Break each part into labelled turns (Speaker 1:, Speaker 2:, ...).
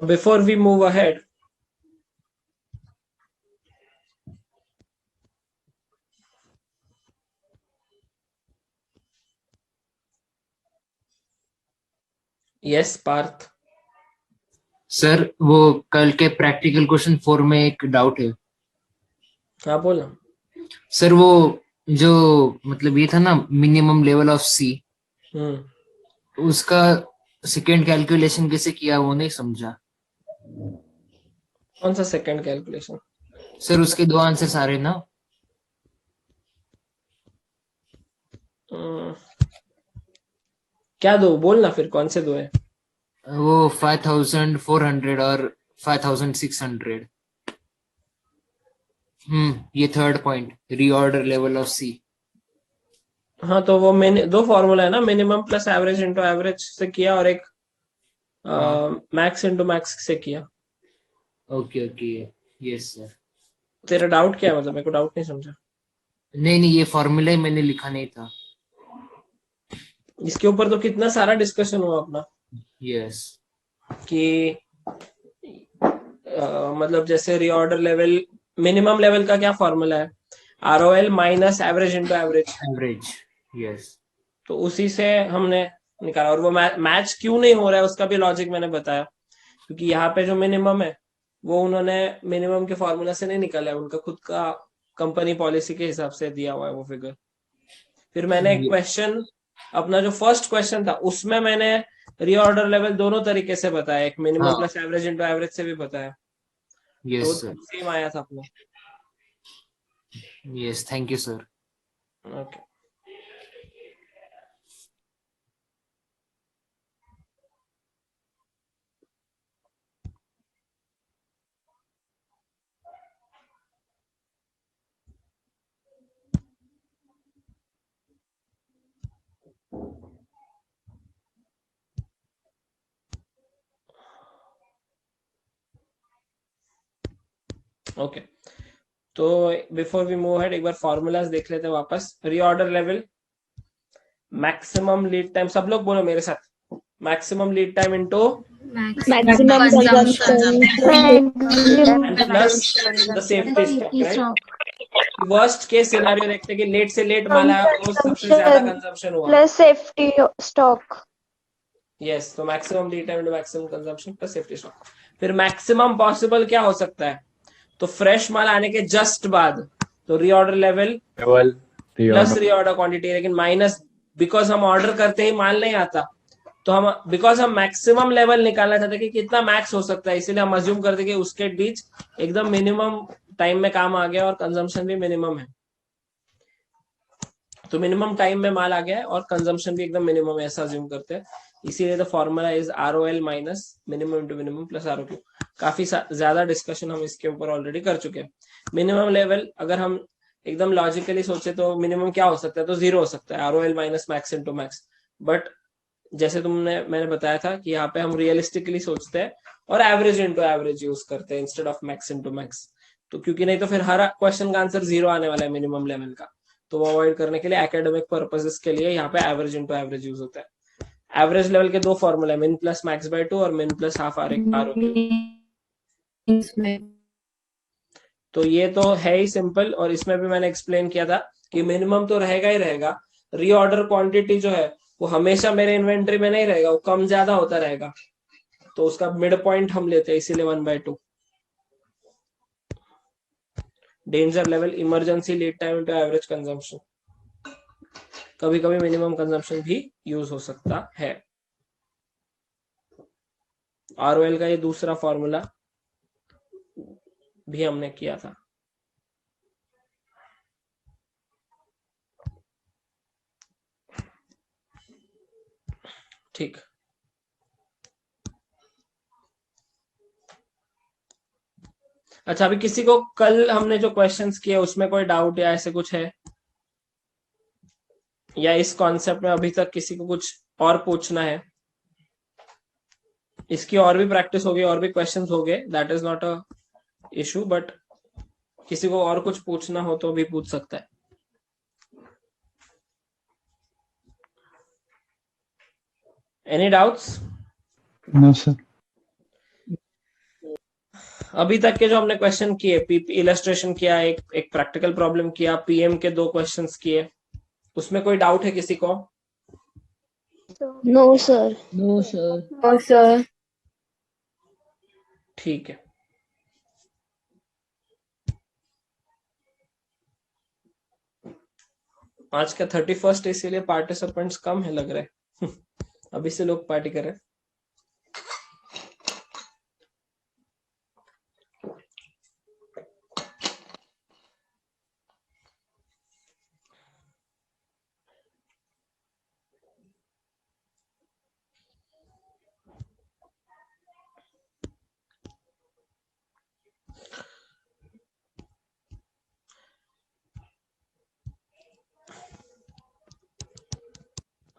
Speaker 1: Before we move ahead, yes, Parth.
Speaker 2: Sir वो कल के प्रैक्टिकल क्वेश्चन 4 में एक डाउट है
Speaker 1: हाँ बोला।
Speaker 2: सर। वो जो मतलब ये था ना मिनिमम लेवल ऑफ सी, उसका सेकेंड कैलकुलेशन कैसे किया वो नहीं समझा
Speaker 1: कौन सा सेकंड कैलकुलेशन?
Speaker 2: सर। उसके दो आंसर्स आ रहे ना।
Speaker 1: क्या दो बोलना, फिर कौन से दो है?
Speaker 2: वो 5400 और 5600। ये third point, reorder level of C.
Speaker 1: हाँ तो वो मैंने दो फॉर्मूला है ना, minimum plus average into average से किया, और एक
Speaker 2: हाँ,
Speaker 1: मैक्स इंटू मैक्स से किया।
Speaker 2: Okay okay, yes sir.
Speaker 1: तेरा डाउट क्या है, मतलब मेरे को डाउट नहीं समझा।
Speaker 2: नहीं नहीं, ये फॉर्मूला ही मैंने लिखा नहीं था।
Speaker 1: इसके ऊपर तो कितना सारा डिस्कशन हुआ अपना
Speaker 2: यस।
Speaker 1: कि मतलब जैसे रीऑर्डर लेवल, मिनिमम लेवल का क्या फॉर्मूला है? ROL minus average into average.
Speaker 2: Average. Yes.
Speaker 1: तो उसी से हमने निकाला, और वो मैच क्यों नहीं हो रहा है उसका भी लॉजिक मैंने बताया। क्योंकि यहाँ पे जो मिनिमम है वो उन्होंने मिनिमम के फॉर्मूला से नहीं निकाला है, उनका खुद का कंपनी पॉलिसी के हिसाब से दिया हुआ है वो फिगर। फिर मैंने एक क्वेश्चन, अपना जो फर्स्ट क्वेश्चन था उसमें मैंने रीऑर्डर लेवल दोनों तरीके से बताया, एक मिनिमम
Speaker 2: हाँ,
Speaker 1: प्लस एवरेज इंटू एवरेज से भी बताया। तो
Speaker 2: यस सर।
Speaker 1: सेम आया था अपना।
Speaker 2: Yes, thank you sir.
Speaker 1: Okay. Okay, तो बिफोर वी मूव हेड एक बार फॉर्मूलाज देख लेते हैं वापस। Reorder level, maximum lead time, सब लोग बोलो मेरे साथ, maximum lead time into
Speaker 3: Maximum consumption.
Speaker 1: Plus the safety stock, right? Worst case scenario देखते हैं कि लेट से लेट माल आया और सबसे ज्यादा कंजम्पशन हुआ।
Speaker 3: Plus safety stock.
Speaker 1: यस, तो maximum lead time into maximum consumption plus safety stock. फिर मैक्सिमम पॉसिबल क्या हो सकता है? तो फ्रेश माल आने के जस्ट बाद, तो reorder level plus reorder quantity, लेकिन माइनस, बिकॉज हम ऑर्डर करते ही माल नहीं आता, तो हम बिकॉज हम मैक्सिमम लेवल निकालना चाहते कि कितना मैक्स हो सकता है, इसीलिए हम अज्यूम करते कि उसके बीच एकदम मिनिमम टाइम में काम आ गया और कंजम्पशन भी मिनिमम है। तो मिनिमम टाइम में माल आ गया है और कंजम्पशन भी एकदम मिनिमम है, ऐसा अज्यूम करते हैं। इसीलिए the formula is ROL minus minimum into minimum plus ROQ। काफी ज्यादा डिस्कशन हम इसके ऊपर ऑलरेडी कर चुके हैं। मिनिमम लेवल अगर हम एकदम लॉजिकली सोचे तो मिनिमम क्या हो सकता है, तो जीरो हो सकता है, ROL minus max into max. But जैसे मैंने बताया था कि यहाँ पे हम रियलिस्टिकली सोचते हैं और एवरेज इंटू एवरेज यूज करते हैं instead of max into max. तो क्योंकि नहीं तो फिर हर क्वेश्चन का आंसर जीरो आने वाला है मिनिमम लेवल का, तो वो अवॉइड करने के लिए एकेडमिक पर्पसेस के लिए यहाँ पे एवरेज इंटू एवरेज यूज होता है। एवरेज लेवल के दो फॉर्मूला है, मिन प्लस मैक्स बाय 2 और मिन प्लस हाफ ROQ। तो ये तो है ही सिंपल, और इसमें भी मैंने एक्सप्लेन किया था कि मिनिमम तो रहेगा ही रहेगा। रीऑर्डर क्वांटिटी जो है वो हमेशा मेरे इन्वेंट्री में नहीं रहेगा, वो कम ज्यादा होता रहेगा, तो उसका मिड पॉइंट हम लेते हैं, इसीलिए 1/2। Danger level, emergency lead time into average consumption, कभी कभी मिनिमम कंजम्पशन भी यूज हो सकता है। ROL का ये दूसरा फॉर्मूला भी हमने किया था। ठीक, अच्छा अभी किसी को कल हमने जो क्वेश्चंस किए उसमें कोई डाउट या ऐसे कुछ है, या इस कॉन्सेप्ट में अभी तक किसी को कुछ और पूछना है? इसकी और भी प्रैक्टिस होगी, और भी क्वेश्चंस होंगे, that is not a issue, but किसी को और कुछ पूछना हो तो भी पूछ सकता है। Any doubts?
Speaker 4: No sir.
Speaker 1: अभी तक के जो हमने क्वेश्चन किए, इलस्ट्रेशन किया, एक प्रैक्टिकल प्रॉब्लम किया, पीएम के 2 क्वेश्चंस किए, उसमें कोई डाउट है किसी को?
Speaker 3: No, sir.
Speaker 4: No, sir.
Speaker 3: No, sir.
Speaker 1: ठीक है। आज का 31st इसीलिए पार्टिसिपेंट्स कम है लग रहे हैं। अभी से लोग पार्टी कर रहे हैं।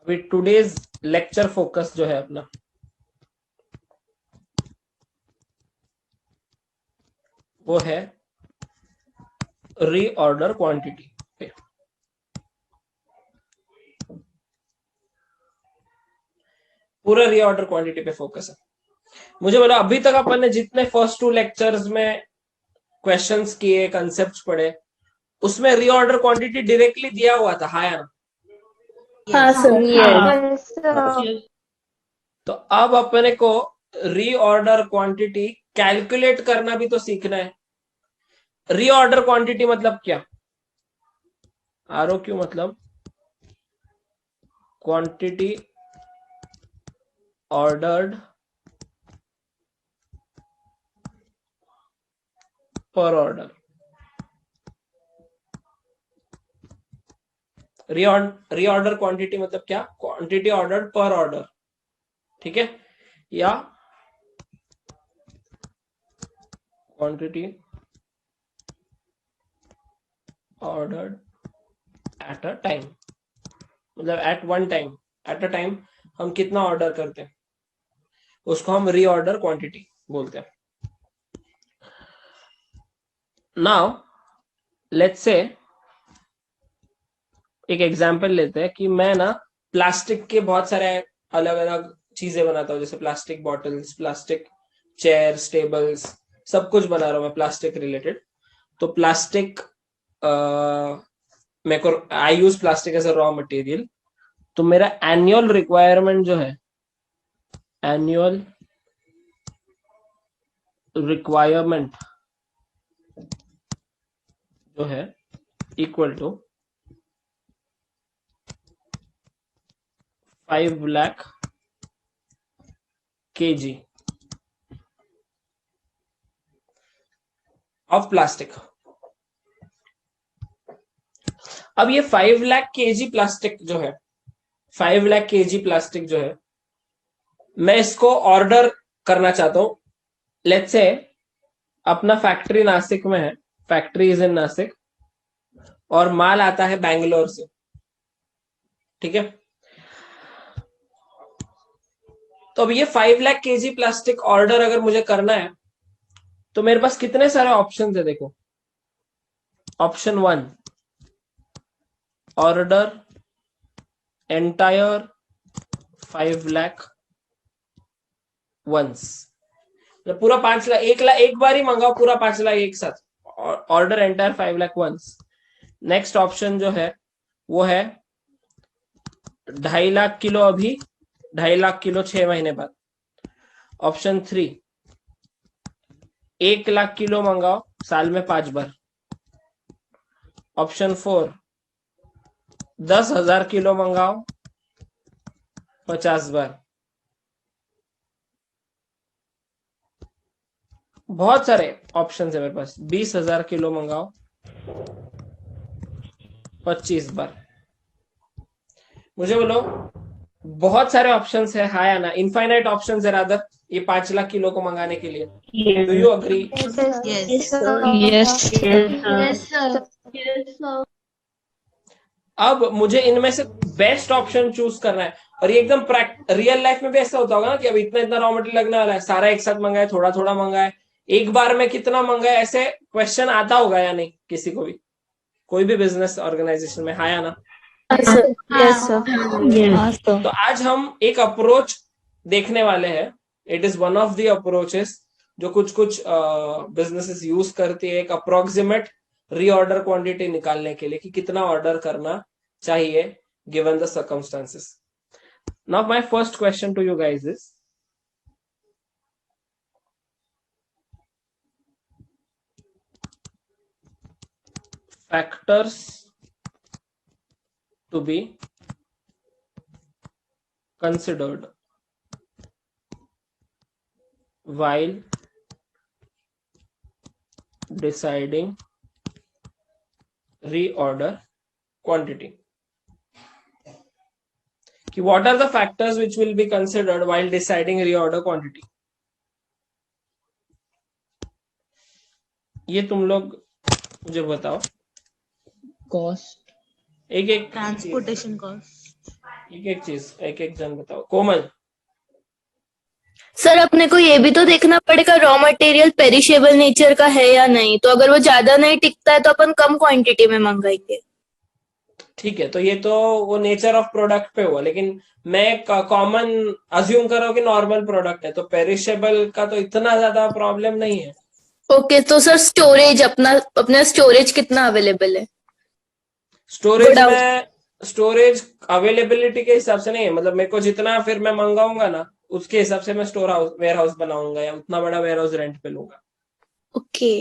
Speaker 1: अभी टुडेज लेक्चर फोकस जो है अपना, वो है रीऑर्डर क्वांटिटी पे। पूरा रीऑर्डर क्वांटिटी पे फोकस है। मुझे बोला अभी तक अपन ने जितने फर्स्ट 2 लेक्चर्स में क्वेश्चंस किए, कंसेप्ट्स पढ़े, उसमें रीऑर्डर क्वांटिटी डायरेक्टली दिया हुआ था, हाँ या ना?
Speaker 3: हाँ, sir.
Speaker 4: Yes.
Speaker 3: Yes, sir.
Speaker 1: तो अब अपने को रीऑर्डर क्वांटिटी कैलकुलेट करना भी तो सीखना है। रीऑर्डर क्वांटिटी मतलब क्या? ROQ मतलब quantity ordered per order. Reorder quantity मतलब क्या? क्वांटिटी ऑर्डर्ड पर ऑर्डर, ठीक है, या quantity ordered at a time, मतलब at one time, at a time हम कितना ऑर्डर करते हैं उसको हम रीऑर्डर क्वांटिटी बोलते हैं। नाउ लेट्स से एक एग्जांपल लेते हैं कि मैं ना प्लास्टिक के बहुत सारे अलग अलग चीजें बनाता हूँ, जैसे plastic bottles, plastic chairs, tables, सब कुछ बना रहा हूँ मैं प्लास्टिक रिलेटेड। तो प्लास्टिक मेरे को, I use plastic as a raw material. तो मेरा एनुअल रिक्वायरमेंट जो है, एनुअल रिक्वायरमेंट जो है equal to 5 lakh kg of plastic. अब ये 5 लाख kg प्लास्टिक जो है, 5 लाख kg प्लास्टिक जो है, मैं इसको ऑर्डर करना चाहता हूं। लेट्स से अपना फैक्ट्री नासिक में है, फैक्ट्री इज इन नासिक, और माल आता है बैंगलोर से, ठीक है। तो अब ये 5 लाख kg प्लास्टिक ऑर्डर अगर मुझे करना है तो मेरे पास कितने सारे ऑप्शन है, देखो। Option 1, order entire 5 lakh once, मतलब पूरा 5 लाख, 1 लाख एक बार ही मंगाओ, पूरा 5 लाख एक साथ। Order entire 5 lakh once. Next option जो है वो है 2.5 लाख किलो अभी, 2.5 लाख किलो 6 महीने बाद। ऑप्शन 3, 1 लाख किलो मंगाओ साल में 5 बार। ऑप्शन 4, 10,000 किलो मंगाओ 50 बार। बहुत सारे ऑप्शन है मेरे पास। 20,000 किलो मंगाओ 25 बार। मुझे बोलो बहुत सारे ऑप्शंस है, हाँ या ना? इनफाइनाइट ऑप्शंस है रादर, ये 5 लाख किलो को मंगाने के लिए। Do you agree?
Speaker 3: Yes, sir.
Speaker 4: Yes.
Speaker 3: Yes, sir. Yes, sir.
Speaker 1: अब मुझे इनमें से बेस्ट ऑप्शन चूज करना है। और ये एकदम रियल लाइफ में भी ऐसा होता होगा ना कि अब इतना इतना रॉ मटेरियल लगने वाला है, सारा एक साथ मंगाए, थोड़ा थोड़ा मंगाए, एक बार में कितना मंगाए, ऐसे क्वेश्चन आता होगा या नहीं किसी को भी, कोई भी बिजनेस ऑर्गेनाइजेशन में, हाँ या ना?
Speaker 3: Yes, sir.
Speaker 4: Yes.
Speaker 1: तो आज हम एक अप्रोच देखने वाले हैं। It is one of the approaches जो कुछ कुछ बिजनेसेस यूज करती है एक अप्रोक्सीमेट रीऑर्डर क्वांटिटी निकालने के लिए कि कितना ऑर्डर करना चाहिए given the circumstances. Now my first question to you guys is, factors to be considered while deciding reorder quantity. कि what are the factors which will be considered while deciding reorder quantity? ये तुम लोग मुझे बताओ.
Speaker 4: Cost.
Speaker 1: एक एक
Speaker 3: transportation cost.
Speaker 1: एक एक जन बताओ. कोमल.
Speaker 5: सर अपने को ये भी तो देखना पड़ेगा रॉ मटेरियल पेरिशेबल नेचर का है या नहीं, तो अगर वो ज्यादा नहीं टिकता है तो अपन कम क्वांटिटी में मंगाएंगे.
Speaker 1: ठीक है, तो ये तो वो नेचर ऑफ प्रोडक्ट पे हुआ, लेकिन मैं कॉमन अज्यूम कर रहा हूँ कि नॉर्मल प्रोडक्ट है तो पेरिशेबल का तो इतना ज्यादा प्रॉब्लम नहीं है.
Speaker 5: ओके, तो सर स्टोरेज अपना स्टोरेज कितना अवेलेबल है?
Speaker 1: स्टोरेज अवेलेबिलिटी के हिसाब से नहीं है, मतलब मेरे को जितना फिर मैं मंगाऊंगा ना उसके हिसाब से मैं वेयर हाउस बनाऊंगा या उतना बड़ा वेयर हाउस रेंट पे लूंगा.
Speaker 5: ओके,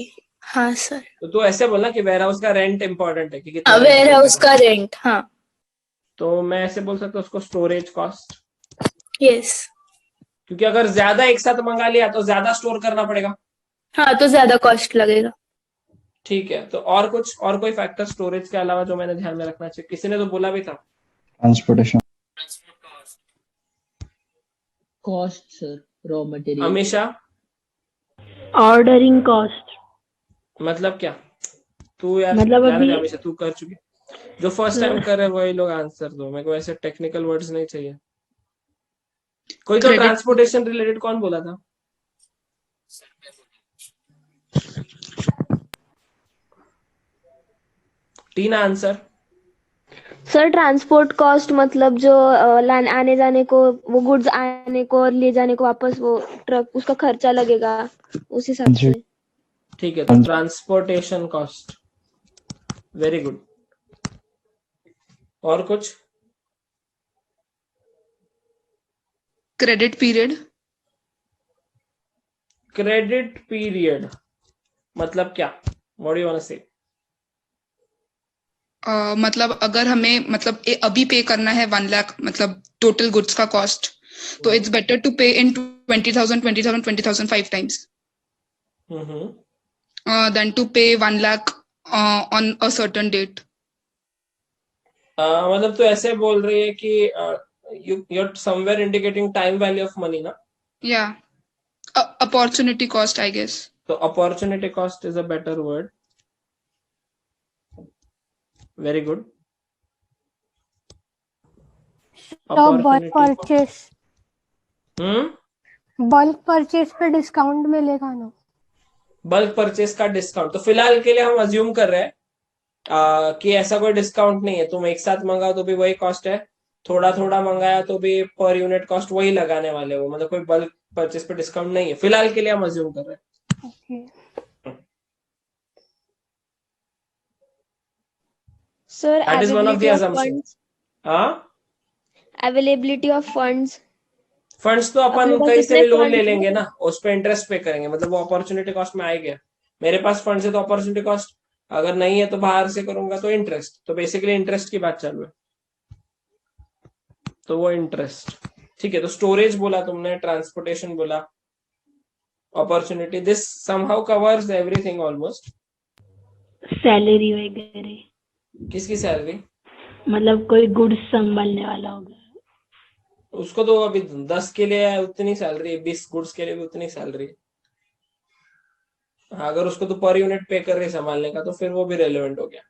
Speaker 5: हाँ सर.
Speaker 1: तो तू ऐसे बोलना कि वेयर हाउस का रेंट इंपॉर्टेंट है कि कितना
Speaker 5: वेयर हाउस का रेंट. हाँ,
Speaker 1: तो मैं ऐसे बोल सकता हूँ उसको स्टोरेज कॉस्ट.
Speaker 5: यस.
Speaker 1: क्योंकि अगर ज्यादा एक साथ मंगा लिया तो ज्यादा स्टोर करना पड़ेगा.
Speaker 5: हाँ, तो ज्यादा कॉस्ट लगेगा.
Speaker 1: ठीक है, तो और कोई फैक्टर स्टोरेज के अलावा जो मैंने ध्यान में रखना चाहिए? किसी ने तो बोला भी था.
Speaker 6: Transportation.
Speaker 4: Cost sir, raw material.
Speaker 1: हमेशा
Speaker 3: ऑर्डरिंग कॉस्ट.
Speaker 1: मतलब क्या? तू यार
Speaker 3: मतलब अभी-
Speaker 1: हमेशा तू कर चुकी. जो फर्स्ट टाइम कर रहे हैं वही लोग आंसर दो, मेरे को ऐसे टेक्निकल वर्ड्स नहीं चाहिए. कोई तो ट्रांसपोर्टेशन रिलेटेड कौन बोला था? टीना आंसर.
Speaker 3: सर ट्रांसपोर्ट कॉस्ट मतलब जो आने जाने को, वो गुड्स आने को और ले जाने को वापस, वो ट्रक उसका खर्चा लगेगा उस हिसाब
Speaker 6: जी.
Speaker 3: से.
Speaker 1: ठीक है, तो ट्रांसपोर्टेशन कॉस्ट. Very good. और कुछ?
Speaker 7: Credit period.
Speaker 1: क्रेडिट पीरियड मतलब क्या? What do you want to say?
Speaker 7: मतलब अगर हमें मतलब अभी पे करना है 1 लाख मतलब टोटल गुड्स का कॉस्ट, तो it's better to pay in 20,000 5 times then to pay 1 lakh on a certain date.
Speaker 1: मतलब तो ऐसे बोल रही है कि you're somewhere indicating time value of money ना?
Speaker 7: या अपॉर्चुनिटी कॉस्ट आई गेस.
Speaker 1: तो opportunity cost is a better word. Very good.
Speaker 8: Bulk purchase. Bulk purchase पे डिस्काउंट मिलेगा ना?
Speaker 1: बल्क परचेस का डिस्काउंट तो फिलहाल के लिए हम अज्यूम कर रहे हैं कि ऐसा कोई डिस्काउंट नहीं है. तुम एक साथ मंगाओ तो भी वही कॉस्ट है, थोड़ा थोड़ा मंगाया तो भी पर यूनिट कॉस्ट वही लगाने वाले हो, मतलब कोई बल्क परचेस पे डिस्काउंट नहीं है फिलहाल के लिए, हम अज्यूम कर रहे हैं.
Speaker 8: Okay.
Speaker 3: Sir
Speaker 1: That is one of the assumptions. हाँ,
Speaker 3: अवेलेबिलिटी ऑफ फंड्स.
Speaker 1: फंड्स तो अपन
Speaker 3: अपने पास
Speaker 1: कहीं से
Speaker 3: इतने
Speaker 1: भी लोन
Speaker 3: funds
Speaker 1: ले लेंगे
Speaker 3: हैं।
Speaker 1: ना, उस पे इंटरेस्ट पे करेंगे, मतलब वो अपॉर्चुनिटी कॉस्ट में आएगा. मेरे पास फंड्स है तो अपॉर्चुनिटी कॉस्ट, अगर नहीं है तो बाहर से करूंगा तो इंटरेस्ट. तो बेसिकली इंटरेस्ट की बात चालू है, तो वो इंटरेस्ट. ठीक है, तो स्टोरेज बोला तुमने, ट्रांसपोर्टेशन बोला, opportunity. This somehow covers everything almost.
Speaker 9: Salary वगैरह,
Speaker 1: किसकी सैलरी?
Speaker 9: मतलब कोई गुड्स संभालने वाला होगा
Speaker 1: उसको तो अभी 10 के लिए उतनी सैलरी, 20 गुड्स के लिए भी उतनी सैलरी. हाँ, अगर उसको तो पर यूनिट पे कर रही संभालने का तो फिर वो भी रेलेवेंट हो गया.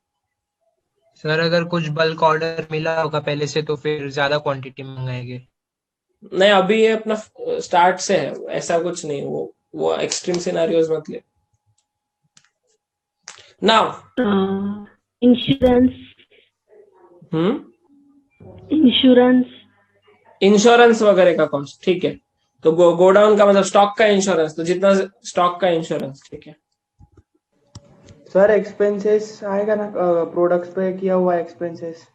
Speaker 10: सर अगर कुछ बल्क ऑर्डर मिला होगा पहले से तो फिर ज्यादा क्वांटिटी मंगाएंगे.
Speaker 1: नहीं, अभी ये अपना स्टार्ट से है, ऐसा कुछ नहीं. वो एक्सट्रीम सिनेरियोज मत ले. Now
Speaker 9: insurance.
Speaker 1: इंश्योरेंस वगैरह का कॉस्ट. ठीक है, तो गो डाउन का मतलब स्टॉक का इंश्योरेंस, तो जितना स्टॉक का इंश्योरेंस, ठीक है।
Speaker 6: सर एक्सपेंसेस आएगा ना, प्रोडक्ट्स पे किया हुआ एक्सपेंसेस।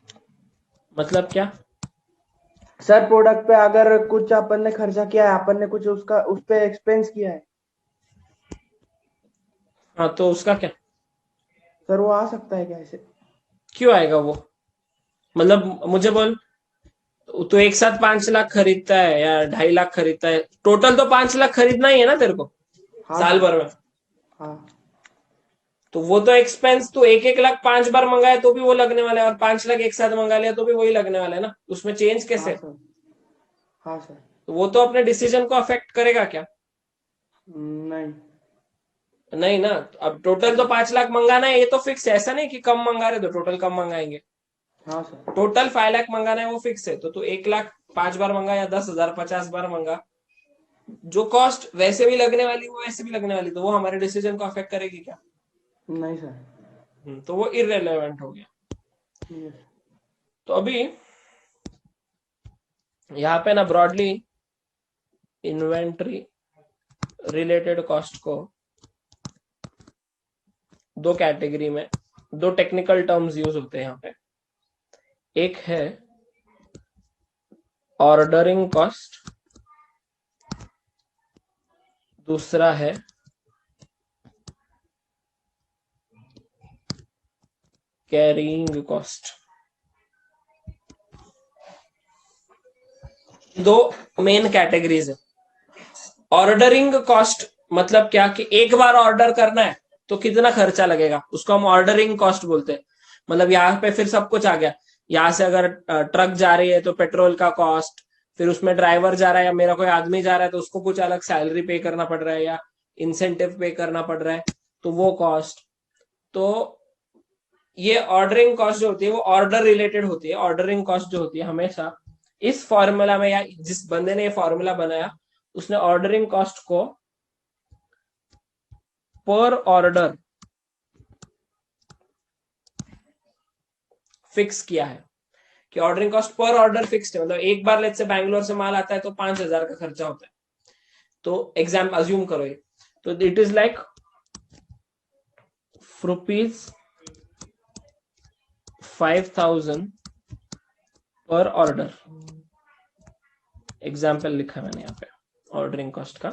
Speaker 1: मतलब क्या?
Speaker 6: सर प्रोडक्ट पे अगर कुछ अपन ने खर्चा किया है, अपन ने कुछ उसका उस पे एक्सपेंस किया है,
Speaker 1: हाँ तो उसका क्या?
Speaker 6: सर वो आ सकता है क्या ऐसे?
Speaker 1: क्यों आएगा वो? मतलब मुझे बोल, तो एक साथ 5 लाख खरीदता है या 2.5 लाख खरीदता है, टोटल तो 5 लाख खरीदना ही है ना तेरे को
Speaker 6: हाँ
Speaker 1: साल
Speaker 6: सर।
Speaker 1: भर में।
Speaker 6: हाँ
Speaker 1: तो वो तो एक्सपेंस, तो 1-1 लाख 5 बार मंगाए तो भी वो लगने वाला है, और 5 लाख एक साथ मंगा लिया तो भी वही लगने वाला है ना, उसमें चेंज कैसे?
Speaker 6: हाँ सर। हाँ सर।
Speaker 1: तो वो तो अपने डिसीजन को अफेक्ट करेगा क्या?
Speaker 6: नहीं।
Speaker 1: नहीं ना। अब टोटल तो 5 लाख मंगाना है, ये तो फिक्स है, ऐसा नहीं कि कम मंगा रहे तो टोटल कम मंगाएंगे।
Speaker 6: हाँ सर।
Speaker 1: टोटल 5 लाख मंगाना है वो फिक्स है, तो तू 1 लाख 5 बार मंगा या 10,000 50 बार मंगा, जो कॉस्ट वैसे भी लगने वाली वो वैसे भी लगने वाली, तो वो हमारे डिसीजन को अफेक्ट करेगी क्या?
Speaker 6: नहीं सर।
Speaker 1: तो वो इररेलेवेंट हो गया।
Speaker 6: यस।
Speaker 1: तो अभी यहाँ पे ना ब्रॉडली इन्वेंट्री रिलेटेड कॉस्ट को दो कैटेगरी में, दो टेक्निकल टर्म्स यूज होते हैं यहाँ पे। एक है ऑर्डरिंग कॉस्ट, दूसरा है कैरिंग कॉस्ट। दो मेन कैटेगरीज है। ऑर्डरिंग कॉस्ट मतलब क्या, कि एक बार ऑर्डर करना है तो कितना खर्चा लगेगा, उसको हम ऑर्डरिंग कॉस्ट बोलते हैं। मतलब यहाँ पे फिर सब कुछ आ गया, यहाँ से अगर ट्रक जा रही है तो पेट्रोल का कॉस्ट, फिर उसमें ड्राइवर जा रहा है या मेरा कोई आदमी जा रहा है तो उसको कुछ अलग सैलरी पे करना पड़ रहा है या इंसेंटिव पे करना पड़ रहा है, तो वो कॉस्ट। तो ये ऑर्डरिंग कॉस्ट जो होती है वो ऑर्डर रिलेटेड होती है। ऑर्डरिंग कॉस्ट जो होती है हमेशा इस फॉर्मूला में, या जिस बंदे ने ये फॉर्मूला बनाया उसने ऑर्डरिंग कॉस्ट को पर ऑर्डर फिक्स किया है, कि ordering cost per order fixed है। मतलब एक बार लेट से बैंगलोर से माल आता है तो 5,000 का खर्चा होता है, तो एग्जाम अज्यूम करो ये, तो इट इज लाइक रुपीज 5,000 पर ऑर्डर। एग्जाम्पल लिखा मैंने यहाँ पे ऑर्डरिंग कॉस्ट का,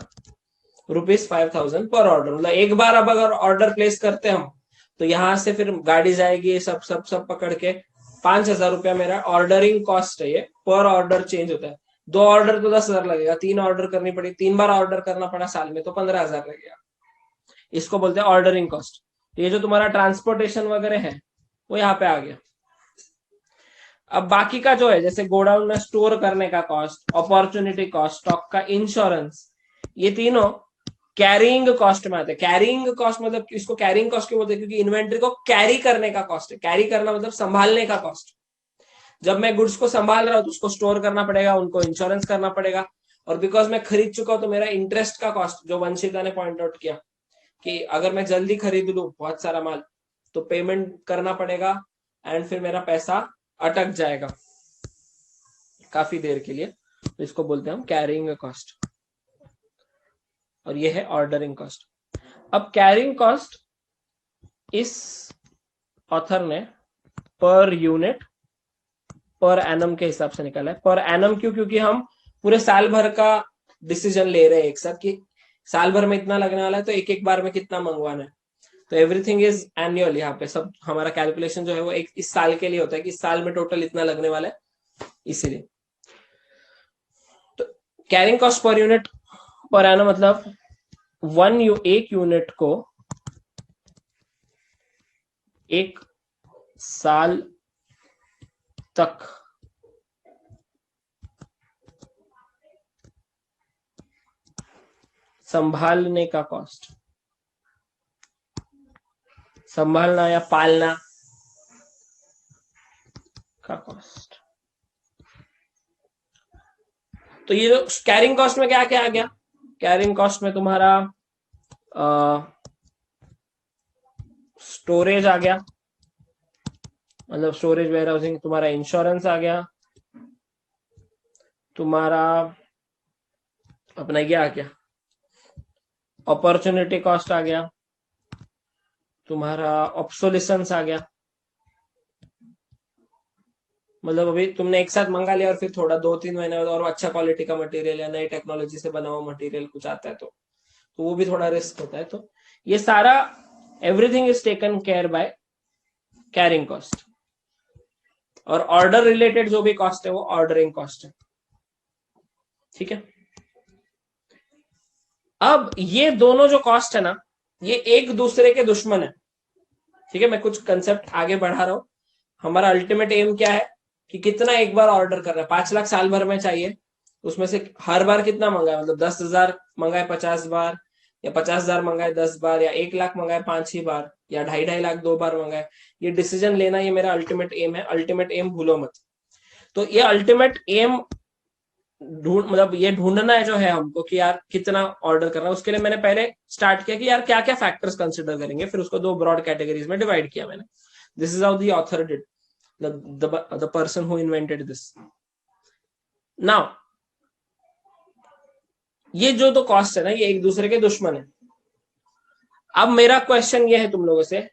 Speaker 1: रुपीज 5,000 पर ऑर्डर। मतलब एक बार अब अगर ऑर्डर प्लेस करते हम तो यहां से फिर गाड़ी जाएगी, सब सब सब पकड़ के 5,000 रुपया मेरा ऑर्डरिंग कॉस्ट है। ये पर ऑर्डर चेंज होता है, 2 ऑर्डर तो 10,000 लगेगा, 3 ऑर्डर करनी पड़ी, 3 बार ऑर्डर करना पड़ा साल में तो 15,000 लगेगा। इसको बोलते हैं ऑर्डरिंग कॉस्ट। ये जो तुम्हारा ट्रांसपोर्टेशन वगैरह है वो यहाँ पे आ गया। अब बाकी का जो है, जैसे गोडाउन में स्टोर करने का कॉस्ट, अपॉर्चुनिटी कॉस्ट, स्टॉक का इंश्योरेंस, ये तीनों कैरिंग कॉस्ट में आते हैं। कैरिंग कॉस्ट मतलब इसको कैरिंग कॉस्ट क्यों बोलते हैं, क्योंकि इन्वेंट्री को कैरी करने का कॉस्ट है। कैरी करना मतलब संभालने का कॉस्ट। जब मैं गुड्स को संभाल रहा हूँ तो उसको स्टोर करना पड़ेगा, उनको इंश्योरेंस करना पड़ेगा, और बिकॉज मैं खरीद चुका हूं तो मेरा इंटरेस्ट का कॉस्ट, जो वंशिका ने पॉइंट आउट किया कि अगर मैं जल्दी खरीद लूं बहुत सारा माल तो पेमेंट करना पड़ेगा एंड फिर मेरा पैसा अटक जाएगा काफी देर के लिए, तो इसको बोलते हैं हम कैरिंग कॉस्ट। और ये है ऑर्डरिंग कॉस्ट। अब कैरिंग कॉस्ट इस ऑथर ने पर यूनिट पर एनम के हिसाब से निकाला है। पर एनम क्यों? क्योंकि हम पूरे साल भर का डिसीजन ले रहे हैं एक साथ, कि साल भर में इतना लगने वाला है तो एक एक बार में कितना मंगवाना है, तो एवरीथिंग इज एनुअल। यहाँ पे सब हमारा कैलकुलेशन जो है वो एक इस साल के लिए होता है कि इस साल में टोटल इतना लगने वाला है, इसीलिए। तो carrying cost per unit per annum मतलब एक यूनिट को एक साल तक संभालने का कॉस्ट, संभालना या पालना का कॉस्ट। तो ये जो कैरिंग कॉस्ट में क्या क्या आ गया, कैरिंग कॉस्ट में तुम्हारा स्टोरेज आ गया, मतलब स्टोरेज वेयर हाउसिंग, तुम्हारा इंश्योरेंस आ गया, तुम्हारा अपना ये आ गया, अपॉर्चुनिटी कॉस्ट आ गया, तुम्हारा ऑब्सोलिसेंस आ गया, मतलब अभी तुमने एक साथ मंगा लिया और फिर थोड़ा 2-3 महीने बाद और अच्छा क्वालिटी का मटेरियल या नई टेक्नोलॉजी से बना हुआ मटेरियल कुछ आता है तो वो भी थोड़ा रिस्क होता है। तो ये सारा everything is taken care by carrying cost, और ऑर्डर रिलेटेड जो भी कॉस्ट है वो ऑर्डरिंग कॉस्ट है। ठीक है, अब ये दोनों जो कॉस्ट है ना, ये एक दूसरे के दुश्मन है। ठीक है, मैं कुछ कंसेप्ट आगे बढ़ा रहा हूं। हमारा अल्टीमेट एम क्या है कि कितना एक बार ऑर्डर कर रहा है, 5 लाख साल भर में चाहिए, उसमें से हर बार कितना मंगाए, मतलब 10,000 मंगाए 50 बार, या 50,000 मंगाए 10 बार, या 1 लाख मंगाए 5-6 बार, या 2.5 लाख 2 बार मंगाए। ये डिसीजन लेना, ये मेरा अल्टीमेट एम है। अल्टीमेट एम भूलो मत। तो ये अल्टीमेट एम मतलब ये ढूंढना है जो है हमको कि यार कितना ऑर्डर करना है। उसके लिए मैंने पहले स्टार्ट किया कि यार क्या क्या फैक्टर्स कंसिडर करेंगे, फिर उसको 2 ब्रॉड कैटेगरीज में डिवाइड किया मैंने। This is how the author did, the person who invented this. Now ये जो तो कॉस्ट है ना, ये एक दूसरे के दुश्मन है। अब मेरा क्वेश्चन ये है तुम लोगों से,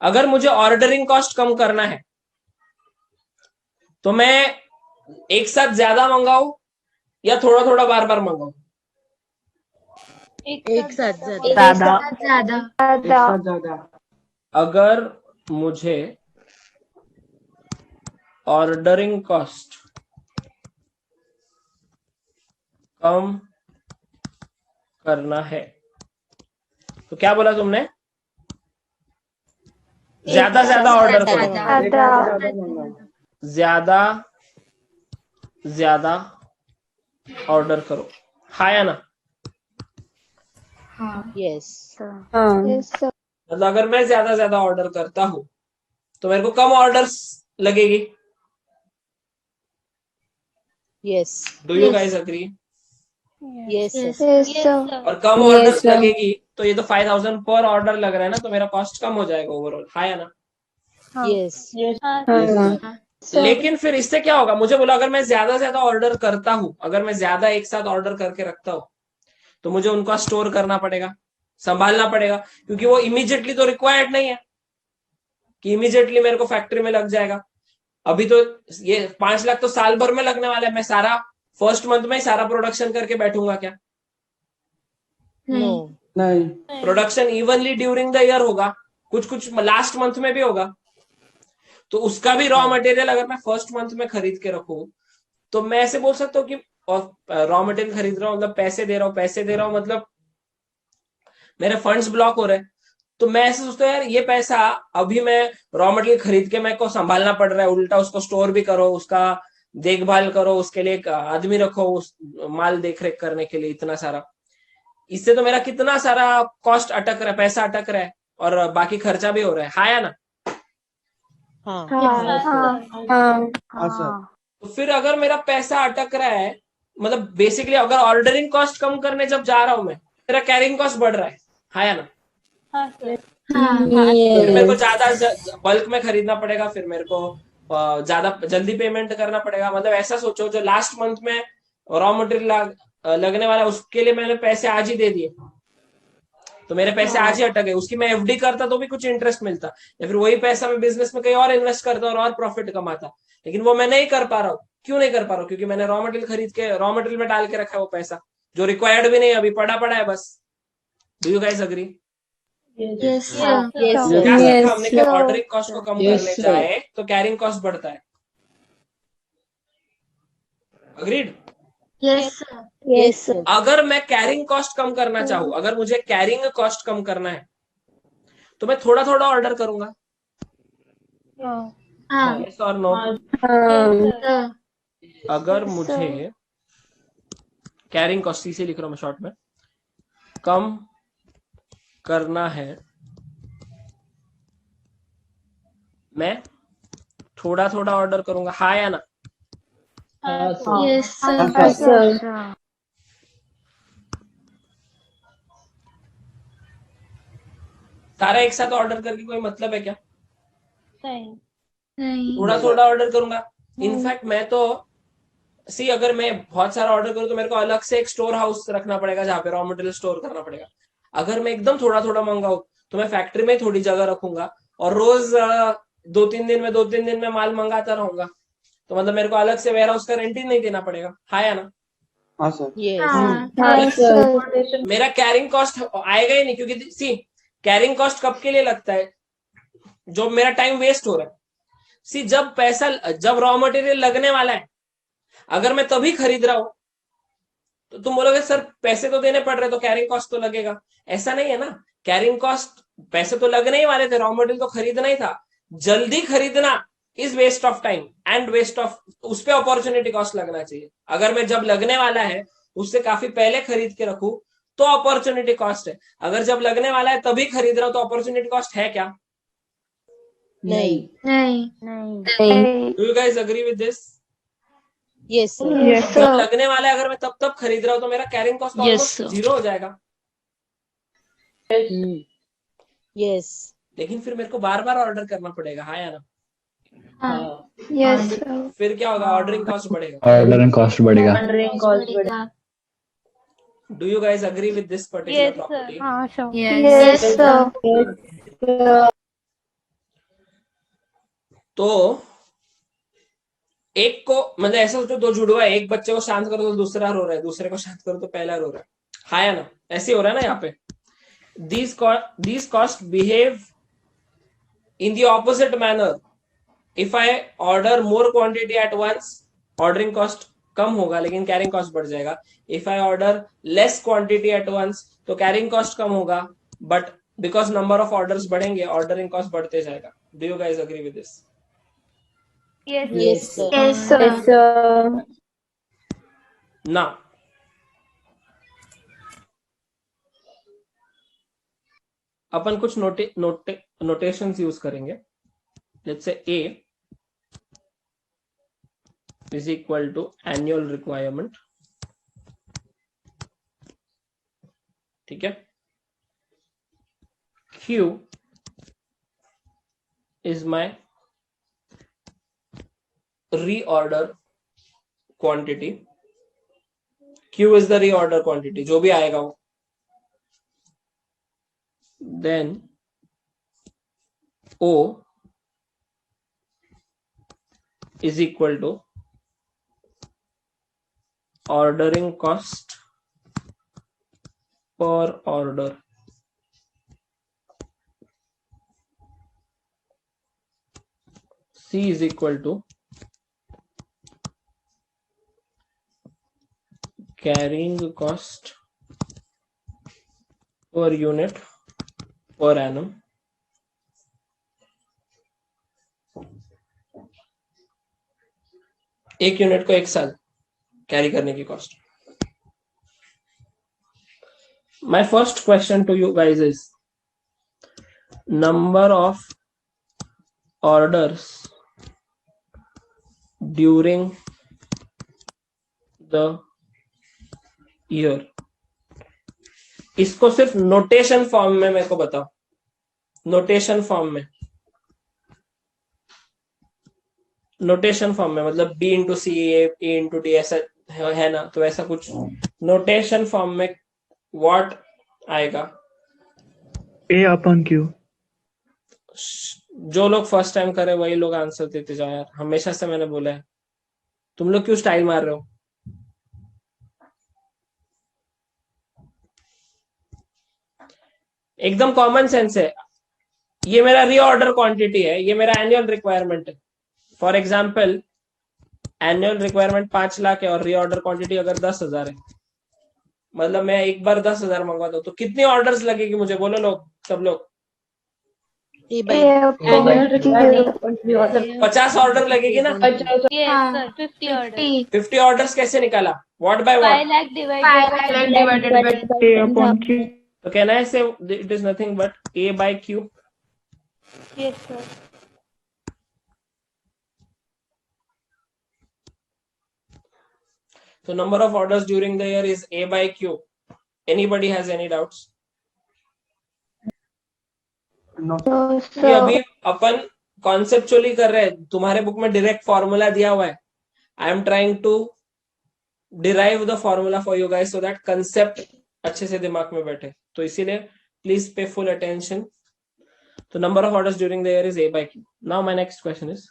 Speaker 1: अगर मुझे ऑर्डरिंग कॉस्ट कम करना है तो मैं एक साथ ज्यादा मंगाऊं या थोड़ा थोड़ा बार बार मंगाऊं?
Speaker 5: एक साथ
Speaker 6: ज्यादा।
Speaker 1: अगर मुझे ऑर्डरिंग कॉस्ट कम करना है तो क्या बोला तुमने? ज्यादा ज्यादा ऑर्डर करो, ज्यादा ज्यादा ऑर्डर करो, हाँ या ना?
Speaker 5: यस
Speaker 1: मतलब अगर मैं ज्यादा ज्यादा ऑर्डर करता हूं तो मेरे को कम ऑर्डर्स लगेगी।
Speaker 5: Yes
Speaker 1: do you guys agree?
Speaker 5: Yes
Speaker 1: और कम ऑर्डर्स लगेगी तो ये तो 5,000 पर ऑर्डर लग रहा है ना, तो मेरा कॉस्ट कम हो जाएगा ओवरऑल, हाँ या ना?
Speaker 5: यस
Speaker 1: लेकिन फिर इससे क्या होगा, मुझे बोला अगर मैं ज्यादा ज्यादा ऑर्डर करता हूं, अगर मैं ज्यादा एक साथ ऑर्डर करके रखता हूं तो मुझे उनका स्टोर करना पड़ेगा, संभालना पड़ेगा, क्योंकि वो इमीडिएटली तो रिक्वायर्ड नहीं है कि इमीडिएटली मेरे को फैक्ट्री में लग जाएगा। अभी तो ये 5 लाख तो साल भर में लगने वाला है, मैं सारा फर्स्ट मंथ में सारा प्रोडक्शन करके बैठूंगा क्या?
Speaker 6: नहीं।
Speaker 1: Production evenly during the year होगा, कुछ कुछ लास्ट मंथ में भी होगा। तो उसका भी रॉ मटेरियल अगर मैं फर्स्ट मंथ में खरीद के रखूं तो मैं ऐसे बोल सकता हूँ कि रॉ मटेरियल खरीद रहा हूँ मतलब पैसे दे रहा हूँ मतलब मेरे फंड्स ब्लॉक हो रहे हैं। तो मैं ऐसे सोचता हूँ यार ये पैसा अभी मैं रॉ मटेरियल खरीद के मेरे को संभालना पड़ रहा है, उल्टा उसको स्टोर भी करो, उसका देखभाल करो, उसके लिए एक आदमी रखो उस माल देख रेख करने के लिए, इतना सारा। इससे तो मेरा कितना सारा कॉस्ट अटक रहा है, पैसा अटक रहा है और बाकी खर्चा भी हो रहा है, हाँ या ना? तो फिर अगर मेरा पैसा अटक रहा है, मतलब बेसिकली अगर ऑर्डरिंग कॉस्ट कम करने जब जा रहा हूं मैं, मेरा कैरिंग कॉस्ट बढ़ रहा है, हाँ या ना? फिर मेरे को ज्यादा बल्क में खरीदना पड़ेगा, फिर मेरे को ज्यादा जल्दी पेमेंट करना पड़ेगा। मतलब ऐसा सोचो जो लास्ट मंथ में रॉ मटेरियल लगने वाला है उसके लिए मैंने पैसे आज ही दे दिए तो मेरे पैसे आज ही अटक गए। उसकी मैं एफडी करता तो भी कुछ इंटरेस्ट मिलता, या फिर वही पैसा मैं बिजनेस में कहीं और इन्वेस्ट करता और प्रॉफिट कमाता, लेकिन वो मैं नहीं कर पा रहा हूँ। क्यों नहीं कर पा रहा हूँ? क्योंकि मैंने रॉ मटेरियल खरीद के रॉ मटेरियल में डाल के रखा है वो पैसा जो रिक्वायर्ड भी नहीं, अभी पड़ा है बस। Do you guys agree? हमने क्या ऑर्डरिंग कॉस्ट को कम करने जाए तो कैरिंग कॉस्ट बढ़ता है। अग्रीड?
Speaker 5: यस
Speaker 1: अगर मैं कैरिंग कॉस्ट कम करना चाहूँ, अगर मुझे कैरिंग कॉस्ट कम करना है तो मैं थोड़ा थोड़ा ऑर्डर करूंगा, यस और नो? अगर मुझे कैरिंग कॉस्ट, इसे लिख रहा हूं मैं शॉर्ट में, कम करना है मैं थोड़ा थोड़ा ऑर्डर करूंगा, हाँ या ना? सारा एक साथ ऑर्डर करके कोई मतलब है क्या?
Speaker 8: नहीं।
Speaker 1: थोड़ा थोड़ा ऑर्डर करूंगा। इनफैक्ट मैं तो सी अगर मैं बहुत सारा ऑर्डर करूँ तो मेरे को अलग से एक स्टोर हाउस रखना पड़ेगा जहाँ पे रॉ मटेरियल स्टोर करना पड़ेगा। अगर मैं एकदम थोड़ा थोड़ा मंगाऊं तो मैं फैक्ट्री में थोड़ी जगह रखूंगा और रोज 2-3 दिन में माल मंगाता रहूंगा, तो मतलब मेरे को अलग से वेयर हाउस का रेंट ही नहीं देना पड़ेगा। हाँ या ना?
Speaker 6: हाँ सर।
Speaker 3: Yes, sir.
Speaker 1: मेरा कैरिंग कॉस्ट आएगा ही नहीं, क्योंकि सी कैरिंग कॉस्ट कब के लिए लगता है? जो मेरा टाइम वेस्ट हो रहा है। सी जब रॉ मटेरियल लगने वाला है, अगर मैं तभी खरीद रहा हूं तो तुम बोलोगे सर पैसे तो देने पड़ रहे तो कैरिंग कॉस्ट तो लगेगा। ऐसा नहीं है ना, कैरिंग कॉस्ट पैसे तो लगने ही वाले थे, रॉ मटेरियल तो खरीदना ही था। जल्दी खरीदना is waste of time and waste of, उस पर अपॉर्चुनिटी कॉस्ट लगना चाहिए। अगर मैं जब लगने वाला है उससे काफी पहले खरीद के रखूं तो अपॉर्चुनिटी कॉस्ट है। अगर जब लगने वाला है तभी खरीद रहा हूं तो अपॉर्चुनिटी कॉस्ट है क्या?
Speaker 3: नहीं.
Speaker 1: Do you guys agree with this?
Speaker 5: Yes, sir.
Speaker 3: Yes,
Speaker 1: जब
Speaker 3: sir.
Speaker 1: लगने वाला है अगर मैं तब खरीद रहा हूं तो मेरा carrying cost
Speaker 5: Yes,
Speaker 1: almost
Speaker 5: sir.
Speaker 1: Zero हो जाएगा।
Speaker 5: Yes.
Speaker 1: लेकिन फिर मेरे को बार बार ऑर्डर करना पड़ेगा। हाँ या ना?
Speaker 3: Yes, sir.
Speaker 1: फिर क्या होगा? ऑर्डरिंग कॉस्ट बढ़ेगा।
Speaker 11: ऑर्डरिंग कॉस्ट बढ़ेगा।
Speaker 1: Do you guys agree with this particular property?
Speaker 8: हाँ sure.
Speaker 3: Yes, sir.
Speaker 1: तो एक को मतलब ऐसा सोचो, दो जुड़वा है, एक बच्चे को शांत करो तो दूसरा रो रहा है, दूसरे को शांत करो तो पहला रो रहा है। हाँ या ना? ऐसे हो रहा है ना यहाँ पे। these costs behave in the opposite manner. If I order more quantity at once, ordering cost कम होगा लेकिन कैरिंग कॉस्ट बढ़ जाएगा। If I order less quantity at once, तो कैरिंग कॉस्ट कम होगा, but because number of orders बढ़ेंगे ordering cost बढ़ते जाएगा। Do you guys agree with this?
Speaker 5: Yes, sir.
Speaker 3: Yes, sir.
Speaker 1: ना अपन कुछ नोटेशंस यूज करेंगे। Let's say A is equal to annual requirement, ठीक है। Q is my reorder quantity. Q is the reorder quantity, जो भी आएगा वो। Then O is equal to ordering cost per order. C is equal to carrying cost per unit per annum. एक unit को एक साल कैरी करने की cost. My first question to you guys is number of orders during the year. इसको सिर्फ notation form में मेरे को बताओ, नोटेशन फॉर्म में, नोटेशन फॉर्म में मतलब B into C A into D ऐसा है ना, तो ऐसा कुछ नोटेशन फॉर्म में व्हाट आएगा?
Speaker 11: A upon Q।
Speaker 1: जो लोग फर्स्ट टाइम करे वही लोग आंसर देते जाओ यार, हमेशा से मैंने बोला है। तुम लोग क्यों स्टाइल मार रहे हो? एकदम कॉमन सेंस है। ये मेरा रीऑर्डर क्वांटिटी है, ये मेरा एनुअल रिक्वायरमेंट है। For example annual requirement 5 lakh है और रीऑर्डर क्वांटिटी अगर 10,000 है, मतलब मैं एक बार 10,000 मंगवाता हूँ तो कितनी ऑर्डर्स लगेगी मुझे? बोलो लोग, सब लोग। 50 ऑर्डर लगेगी ना? 50 ऑर्डर्स कैसे निकाला? What by what? तो कहना है से it is nothing but A by Q।
Speaker 8: Yes, sir.
Speaker 1: So number of orders during the year is A by Q. Anybody has any doubts?
Speaker 6: No.
Speaker 1: ये अभी अपन कॉन्सेप्चुअली कर रहे हैं, तुम्हारे बुक में डायरेक्ट फॉर्मूला दिया हुआ है। I am trying to derive the formula for you guys so that concept अच्छे से दिमाग में बैठे, तो इसीलिए प्लीज पे फुल अटेंशन. तो number of orders during the year is A by Q. Now my next question is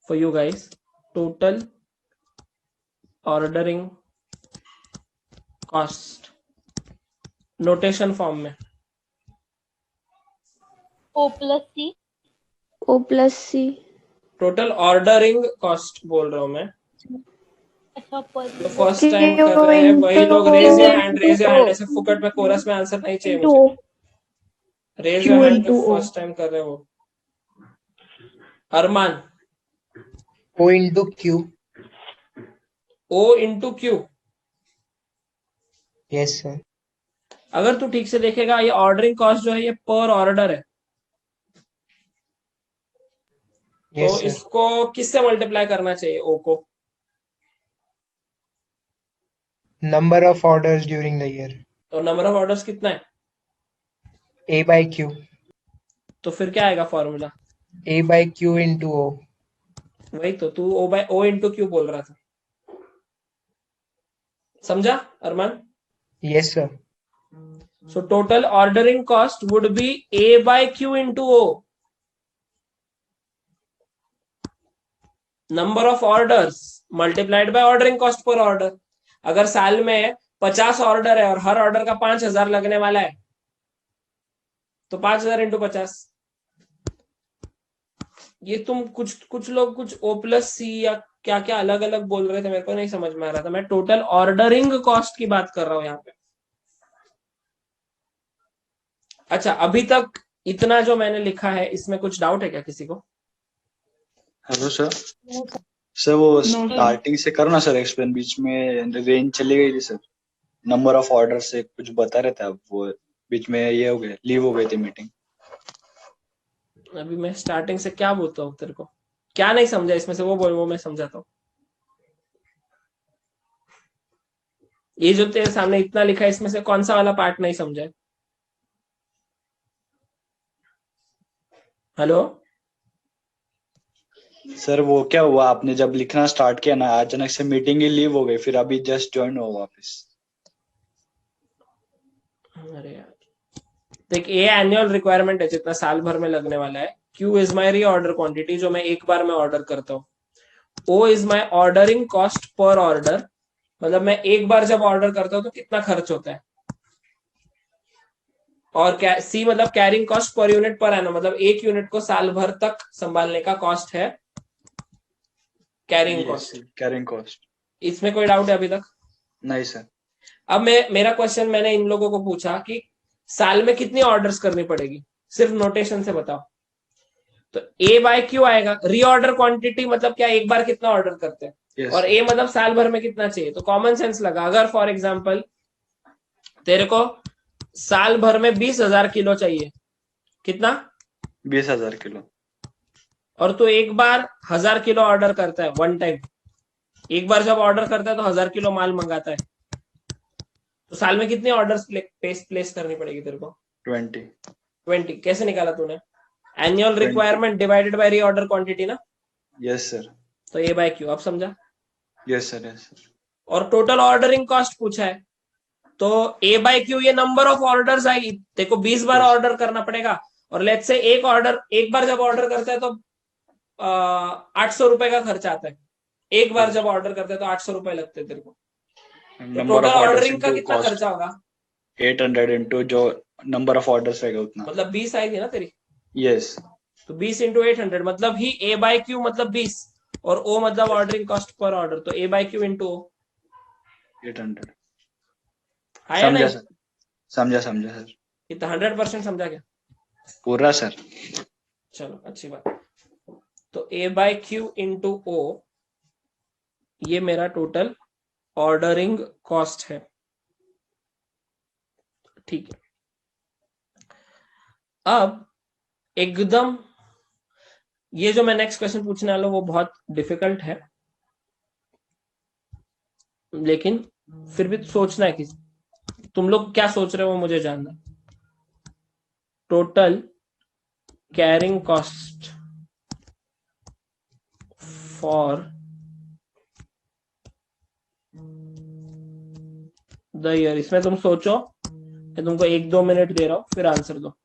Speaker 1: for you guys, total ordering cost notation form में.
Speaker 8: O+C.
Speaker 3: O+C.
Speaker 1: Total ordering cost बोल रहा हूं मैं.
Speaker 8: अच्छा पर
Speaker 1: जो first time कर रहे हैं वही लोग raise your hand, raise your hand. ऐसे फुकट में कोरस में आंसर नहीं चाहिए
Speaker 3: into
Speaker 1: मुझे.
Speaker 3: O.
Speaker 1: Raise
Speaker 9: Q
Speaker 1: your hand
Speaker 9: into
Speaker 1: जो
Speaker 9: O.
Speaker 1: फर्स्ट टाइम कर रहे हो. अरमान,
Speaker 10: O into Q.
Speaker 1: O into Q.
Speaker 10: Yes sir.
Speaker 1: अगर तू ठीक से देखेगा ये ऑर्डरिंग कॉस्ट जो है ये पर ऑर्डर है.
Speaker 10: Yes
Speaker 1: तो
Speaker 10: sir.
Speaker 1: इसको किससे मल्टीप्लाई करना चाहिए O को?
Speaker 10: Number of orders during the year.
Speaker 1: तो नंबर ऑफ ऑर्डर्स कितना है?
Speaker 10: A by Q.
Speaker 1: तो फिर क्या आएगा formula?
Speaker 10: A by Q into O.
Speaker 1: वही तो तू O into Q बोल रहा था. समझा अरमान?
Speaker 10: Yes sir.
Speaker 1: So total ordering cost would be A by Q into O. Number of orders multiplied by ordering cost per order. अगर साल में 50 ऑर्डर है और हर ऑर्डर का 5,000 लगने वाला है तो 5,000 इंटू 50. ये तुम कुछ लोग कुछ O+C या क्या क्या अलग अलग बोल रहे थे, मेरे को नहीं समझ में आ रहा था. मैं टोटल ऑर्डरिंग कॉस्ट की बात कर रहा हूं यहाँ पे. अच्छा, अभी तक इतना जो मैंने लिखा है इसमें कुछ डाउट है क्या किसी को?
Speaker 12: Hello sir. सर वो स्टार्टिंग से करो ना सर एक्सप्लेन, बीच में रेंज चली गई थी सर. नंबर ऑफ ऑर्डर से कुछ बता रहे थे आप, वो बीच में ये हो गए, लीव हो गई थी मीटिंग.
Speaker 1: अभी मैं स्टार्टिंग से क्या बोलता हूँ तेरे को, क्या नहीं समझा इसमें से वो बोल, वो मैं समझाता हूँ. ये जो तेरे सामने इतना लिखा है इसमें से कौन सा वाला पार्ट नहीं समझा है? हेलो
Speaker 12: सर वो क्या हुआ, आपने जब लिखना स्टार्ट किया ना अचानक से मीटिंग ही लीव हो गई, फिर अभी जस्ट ज्वाइन हो वापस.
Speaker 1: अरे यार देख, ये एनुअल रिक्वायरमेंट है जितना साल भर में लगने वाला है. Q इज माई री ऑर्डर क्वांटिटी जो मैं एक बार में ऑर्डर करता हूँ. O is my ordering cost per order, मतलब मैं एक बार जब ऑर्डर करता हूँ तो कितना खर्च होता है. और C मतलब carrying cost per unit per annum, मतलब एक यूनिट को साल भर तक संभालने का कॉस्ट है कैरिंग कॉस्ट.
Speaker 12: Carrying cost.
Speaker 1: इसमें कोई डाउट है अभी तक?
Speaker 12: नहीं सर.
Speaker 1: अब मेरा क्वेश्चन मैंने इन लोगों को पूछा कि साल में कितनी ऑर्डर्स करनी पड़ेगी, सिर्फ नोटेशन से बताओ. तो A by Q आएगा. रीऑर्डर क्वांटिटी मतलब क्या, एक बार कितना ऑर्डर करते हैं.
Speaker 12: Yes.
Speaker 1: और A मतलब साल भर में कितना चाहिए. तो कॉमन सेंस लगा, अगर फॉर एग्जाम्पल तेरे को साल भर में 20,000 किलो चाहिए, कितना?
Speaker 12: 20,000 किलो.
Speaker 1: और तो एक बार 1,000 किलो ऑर्डर करता है वन टाइम. एक बार जब ऑर्डर करता है तो 1,000 किलो माल मंगाता है. तो साल में कितनी ऑर्डर्स प्लेस करनी पड़ेगी तेरे को? 20. कैसे निकाला तूने? Annual requirement divided by reorder quantity ना.
Speaker 12: Yes sir.
Speaker 1: तो A by Q. अब समझा?
Speaker 12: Yes sir. Yes sir.
Speaker 1: और टोटल ऑर्डरिंग कॉस्ट पूछा है तो A by Q ये नंबर ऑफ ऑर्डर्स आएगी. देखो 20 बार ऑर्डर करना पड़ेगा और लेट्स से एक बार जब ऑर्डर करता है तो 800 रुपए का खर्चा आता है. एक बार जब ऑर्डर करते हैं तो 800 रुपए लगते हैं तेरे को. तो टोटल ऑर्डरिंग का कितना खर्चा होगा?
Speaker 12: 800 इंटू जो नंबर ऑफ ऑर्डर्स रहेगा उतना.
Speaker 1: मतलब 20 आएगी ना तेरी.
Speaker 12: यस.
Speaker 1: तो 20 इंटू 800 मतलब ही A by Q मतलब 20 और O मतलब ऑर्डरिंग कॉस्ट पर ऑर्डर. तो A by Q into O
Speaker 12: 800.
Speaker 1: आया नहीं?
Speaker 12: समझा सर.
Speaker 1: इतना 100% समझा क्या?
Speaker 12: पूरा सर.
Speaker 1: चलो अच्छी बात. तो A by Q into O ये मेरा टोटल ऑर्डरिंग कॉस्ट है. ठीक है. अब एकदम ये जो मैं नेक्स्ट क्वेश्चन पूछने वाला हूं वो बहुत डिफिकल्ट है, लेकिन फिर भी सोचना है कि तुम लोग क्या सोच रहे हो मुझे जानना. Total carrying cost for the year. इसमें तुम सोचो, मैं तुमको 1-2 मिनट दे रहा हूँ, फिर आंसर दो।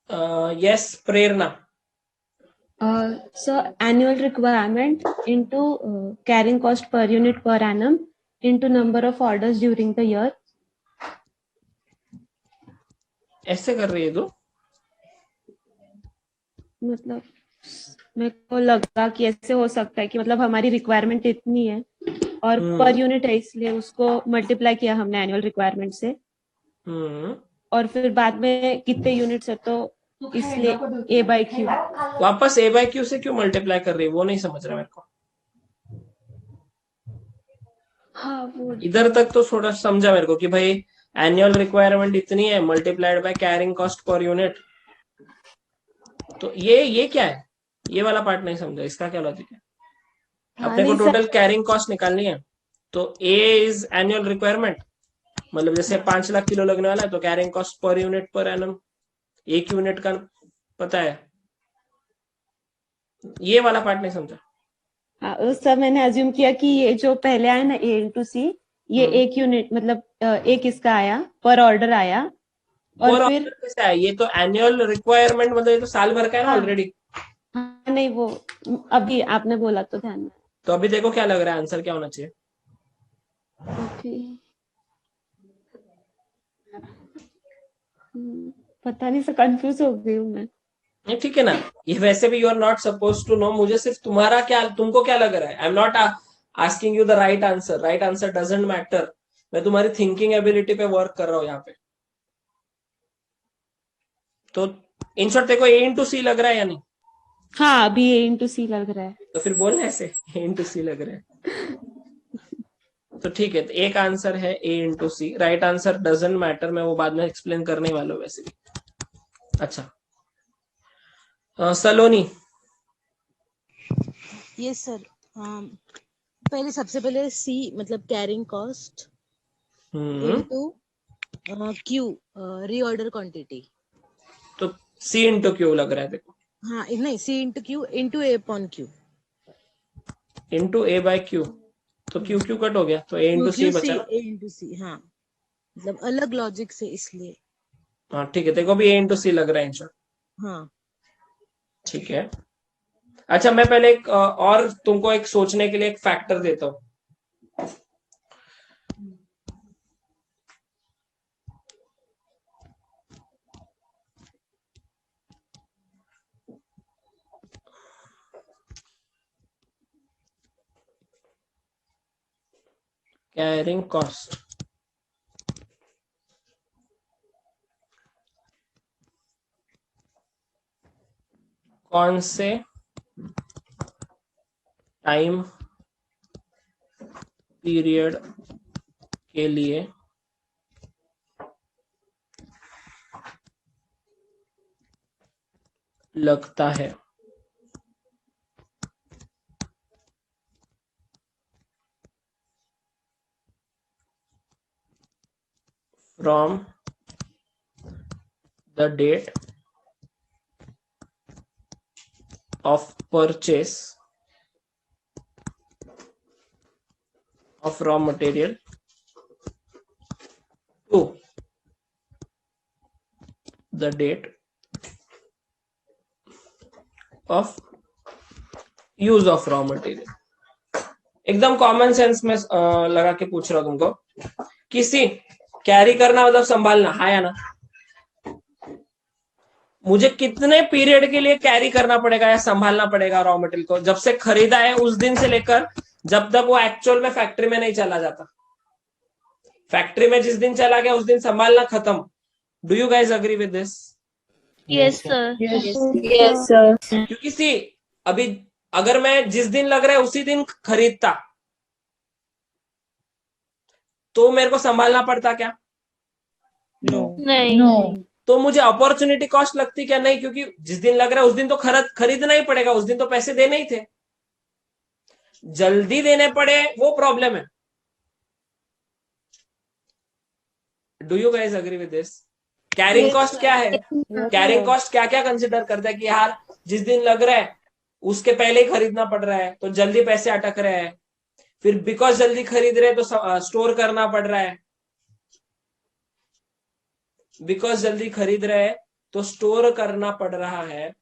Speaker 1: Yes, Prerna.
Speaker 13: So annual requirement into carrying cost per unit per annum into number of orders during the year.
Speaker 1: ऐसे कर रही है तू?
Speaker 13: मतलब मेरे को लगा कि ऐसे हो सकता है कि मतलब हमारी रिक्वायरमेंट इतनी है और पर यूनिट है, इसलिए उसको मल्टीप्लाई किया हमने एनुअल रिक्वायरमेंट से, और फिर बाद में कितने यूनिट्स है तो इसलिए ए बाई क्यू।
Speaker 1: वापस ए बाई क्यू से क्यों मल्टीप्लाई कर रही है, वो नहीं समझ रहा मेरे को।
Speaker 13: हाँ वो
Speaker 1: इधर तक तो थोड़ा समझा मेरे को कि भाई एनुअल रिक्वायरमेंट इतनी है multiplied by carrying cost per unit, तो ये क्या है, ये वाला पार्ट नहीं समझा, इसका क्या लॉजिक है? अपने को टोटल कैरिंग कॉस्ट निकालनी है, तो ए इज एनुअल रिक्वायरमेंट, मतलब जैसे 5 लाख किलो लगने वाला है तो carrying cost per unit per annum 1 unit का पता है, ये वाला पार्ट नहीं समझा।
Speaker 13: उस समय मैंने अज्यूम किया कि ये जो पहले आया ना ए इंटू सी, ये 1 यूनिट मतलब एक इसका आया पर ऑर्डर आया, और फिर
Speaker 1: कैसे आया, ये तो एनुअल रिक्वायरमेंट मतलब ये तो साल भर का है ना ऑलरेडी।
Speaker 13: नहीं वो अभी आपने बोला तो ध्यान में।
Speaker 1: तो अभी देखो क्या लग रहा है, आंसर क्या होना चाहिए?
Speaker 13: पता नहीं, सर कंफ्यूज हो गई हूँ मैं।
Speaker 1: नहीं ठीक है ना, ये वैसे भी you are not suppose to know, मुझे सिर्फ तुम्हारा क्या, तुमको क्या लग रहा है। I am not asking you the right answer, right answer doesn't matter, मैं तुम्हारी थिंकिंग एबिलिटी पे वर्क कर रहा हूँ यहाँ पे। तो इन शॉर्ट देखो ए इंटू सी लग रहा है या नहीं?
Speaker 13: हाँ अभी ए इंटू सी लग रहा है।
Speaker 1: तो फिर बोलना ऐसे ए इंटू सी लग रहा है। तो ठीक है, तो एक आंसर है A into C, right answer doesn't matter, मैं वो बाद में एक्सप्लेन करने वाला हूँ वैसे भी। अच्छा सलोनी।
Speaker 14: यस सर, पहले सबसे पहले सी मतलब carrying cost into Q reorder quantity.
Speaker 1: तो सी इंटू क्यू लग रहा है देखो।
Speaker 14: हाँ नहीं, सी इंटू क्यू इंटू ए अपॉन क्यू
Speaker 1: इंटू ए बाय क्यू, तो क्यू क्यू कट हो गया तो ए इंटू सी बचा।
Speaker 14: ए इंटू सी, हाँ मतलब अलग लॉजिक से इसलिए।
Speaker 1: हाँ ठीक है, देखो भी ए इंटू सी लग रहा है इन शॉर्ट।
Speaker 14: हाँ
Speaker 1: ठीक है। अच्छा मैं पहले एक और तुमको एक सोचने के लिए एक फैक्टर देता हूं। कैरिंग कॉस्ट, कौन से टाइम पीरियड के लिए लगता है? From the date of purchase of raw material to the date of use of raw material। एकदम कॉमन सेंस में लगा के पूछ रहा हूं तुमको। किसी कैरी करना मतलब संभालना, हाँ या ना? मुझे कितने पीरियड के लिए कैरी करना पड़ेगा या संभालना पड़ेगा रॉ मटेरियल को? जब से खरीदा है उस दिन से लेकर जब तक वो एक्चुअल में फैक्ट्री में नहीं चला जाता। फैक्ट्री में जिस दिन चला गया उस दिन संभालना खत्म। Do you guys agree with this?
Speaker 5: Yes sir.
Speaker 3: Yes sir.
Speaker 1: क्योंकि सी अभी अगर मैं जिस दिन लग रहा है उसी दिन खरीदता तो मेरे को संभालना पड़ता क्या?
Speaker 5: नहीं।
Speaker 1: तो मुझे अपॉर्चुनिटी कॉस्ट लगती क्या? नहीं, क्योंकि जिस दिन लग रहा है उस दिन तो खरीदना ही पड़ेगा, उस दिन तो पैसे देने ही थे। जल्दी देने पड़े वो प्रॉब्लम है। Do you guys agree with this? Carrying cost क्या है? कैरिंग कॉस्ट क्या क्या कंसिडर करता है कि यार जिस दिन लग रहा है उसके पहले ही खरीदना पड़ रहा है तो जल्दी पैसे अटक रहे हैं, फिर बिकॉज जल्दी खरीद रहे हैं तो स्टोर करना पड़ रहा है, बिकॉज जल्दी खरीद रहे हैं तो स्टोर करना पड़ रहा है,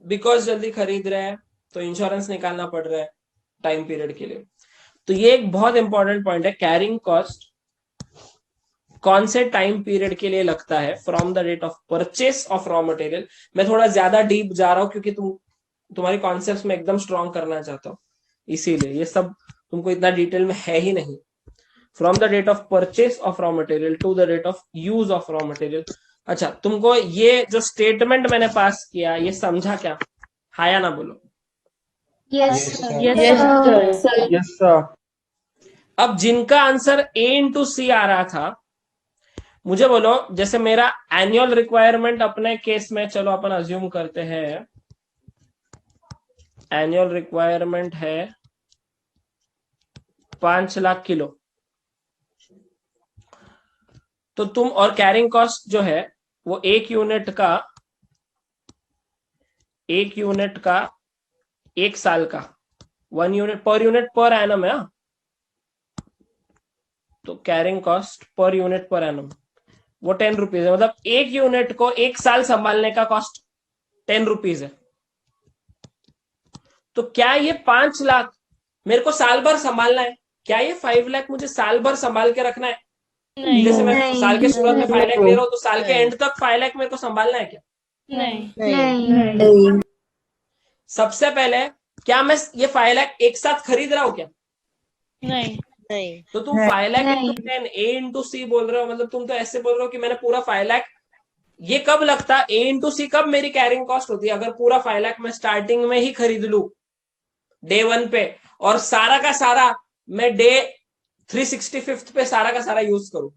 Speaker 1: बिकॉज जल्दी खरीद रहे हैं तो इंश्योरेंस निकालना पड़ रहा है टाइम पीरियड के लिए। तो ये एक बहुत इंपॉर्टेंट पॉइंट है, कैरिंग कॉस्ट कौन से टाइम पीरियड के लिए लगता है from the date of purchase of raw material. मैं थोड़ा ज्यादा डीप जा रहा हूं क्योंकि तुम्हारी कॉन्सेप्ट में एकदम स्ट्रॉन्ग करना चाहता हूं, इसीलिए ये सब तुमको इतना डिटेल में है ही नहीं। From the date of purchase of raw material to the date of use of raw material. अच्छा तुमको ये जो स्टेटमेंट मैंने पास किया ये समझा क्या? हाँ या ना बोलो?
Speaker 3: Yes
Speaker 6: sir.
Speaker 1: अब जिनका आंसर ए इंटू सी आ रहा था, मुझे बोलो जैसे मेरा एनुअल रिक्वायरमेंट अपने केस में, चलो अपन अज्यूम करते हैं एनुअल रिक्वायरमेंट है 5 लाख किलो, तो तुम और कैरिंग कॉस्ट जो है वो एक यूनिट का 1 साल का 1 यूनिट पर एनम है। तो carrying cost per unit per annum वो 10 रुपीज है, मतलब एक यूनिट को 1 साल संभालने का कॉस्ट 10 रुपीज है। तो क्या ये 5 लाख मेरे को साल भर संभालना है? क्या ये 5 लाख मुझे साल भर संभाल के रखना है? जैसे मैं साल के शुरुआत में 5 लाख ले रहा हूँ, तो साल के एंड तक 5 लाख मेरे को संभालना है क्या?
Speaker 8: नहीं।
Speaker 1: सबसे पहले क्या मैं ये 5 लाख एक साथ खरीद रहा हूँ क्या?
Speaker 8: नहीं।
Speaker 1: तो तुम 5 लाख इंटू 10 ए इंटू सी बोल रहे हो, मतलब तुम तो ऐसे बोल रहे हो कि मैंने पूरा 5 लाख, ये कब लगता ए इंटू सी, कब मेरी कैरिंग कॉस्ट होती है? अगर पूरा 5 लाख मैं स्टार्टिंग में ही खरीद लू डे 1 पे, और सारा का सारा मैं डे 365 पे सारा का सारा यूज करूं,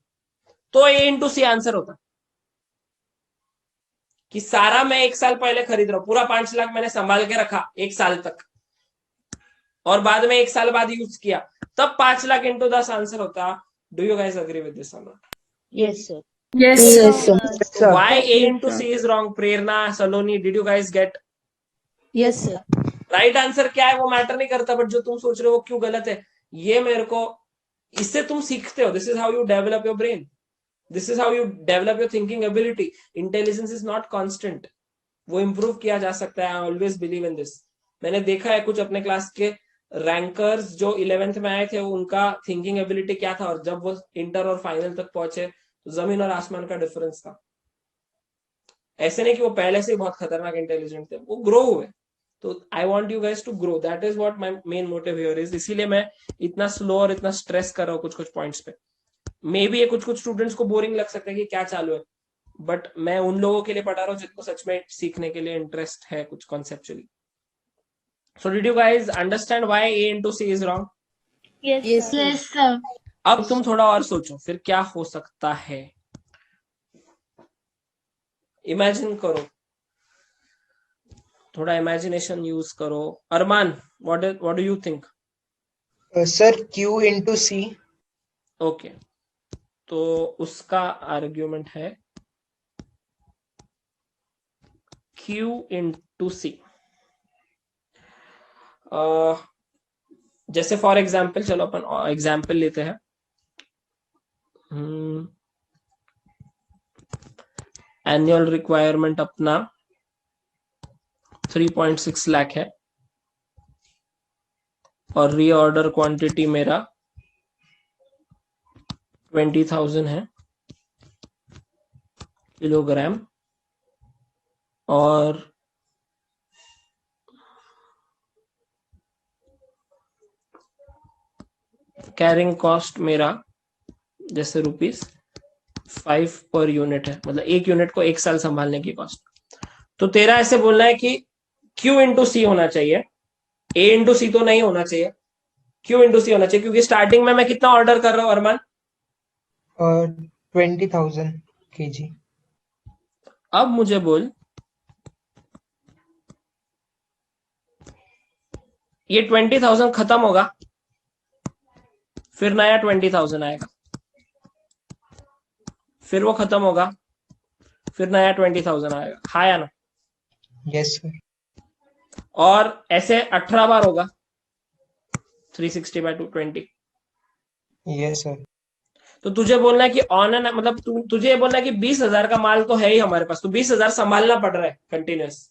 Speaker 1: तो ए इंटू सी आंसर होता कि सारा मैं 1 साल पहले खरीद रहा हूं, पूरा 5 लाख मैंने संभाल के रखा 1 साल तक, और बाद में 1 साल बाद यूज किया, तब 5 लाख इंटू 10 आंसर होता। Do you guys agree with this?
Speaker 14: Yes sir.
Speaker 5: Yes, sir.
Speaker 1: Why A into C is wrong? Prerna, Saloni, did you guys get?
Speaker 14: Yes sir.
Speaker 1: Right answer क्या है वो मैटर नहीं करता, बट जो तुम सोच रहे हो वो क्यों गलत है, ये मेरे को, इससे तुम सीखते हो। This is how you develop your brain, this is how you develop your thinking ability. Intelligence is not constant, वो इम्प्रूव किया जा सकता है। I always believe in this. मैंने देखा है कुछ अपने क्लास के रैंकर्स जो 11th में आए थे, उनका थिंकिंग एबिलिटी क्या था, और जब वो इंटर और फाइनल तक पहुंचे तो जमीन और आसमान का डिफरेंस था। ऐसे नहीं कि वो पहले से ही बहुत खतरनाक इंटेलिजेंट थे, वो ग्रो हुए। तो I want you guys to grow, that is what my main motive here is. इसीलिए मैं इतना स्लो और इतना स्ट्रेस कर रहा हूँ कुछ कुछ पॉइंट्स पे। मे बी ये कुछ कुछ स्टूडेंट्स को बोरिंग लग सकता है कि क्या चालू है, बट मैं उन लोगों के लिए पढ़ा रहा हूँ जिनको सच में सीखने के लिए इंटरेस्ट है कुछ conceptually. So did you guys understand why A into C is wrong?
Speaker 8: Yes sir.
Speaker 1: अब तुम थोड़ा और सोचो फिर क्या हो सकता है। इमेजिन करो, थोड़ा इमेजिनेशन यूज करो। Arman, what do you think?
Speaker 10: Sir Q into C।
Speaker 1: Okay, तो उसका आर्ग्यूमेंट है Q into C। जैसे फॉर एग्जाम्पल, चलो अपन एग्जाम्पल लेते हैं। एनुअल रिक्वायरमेंट अपना 3.6 लाख है और रीऑर्डर क्वांटिटी मेरा 20,000 है किलोग्राम, और कैरिंग कॉस्ट मेरा जैसे ₹5 पर यूनिट है, मतलब एक यूनिट को 1 साल संभालने की कॉस्ट। तो तेरा ऐसे बोलना है कि Q इंटू सी होना चाहिए, A इंटू सी तो नहीं होना चाहिए, Q इंटू सी होना चाहिए, क्योंकि स्टार्टिंग में मैं कितना ऑर्डर कर रहा हूँ अरमान?
Speaker 10: 20,000 kg।
Speaker 1: अब मुझे बोल, ये 20,000 खत्म होगा, फिर नया 20,000 आएगा, फिर वो खत्म होगा, फिर नया 20,000 आएगा, हाँ या ना?
Speaker 10: Yes sir.
Speaker 1: और ऐसे 18 बार होगा, 360 by 220।
Speaker 10: Yes sir.
Speaker 1: तो तुझे बोलना है कि ऑन एंड, मतलब तुझे ये बोलना है कि 20,000 का माल तो है ही हमारे पास, तो 20,000 संभालना पड़ रहा है कंटिन्यूस,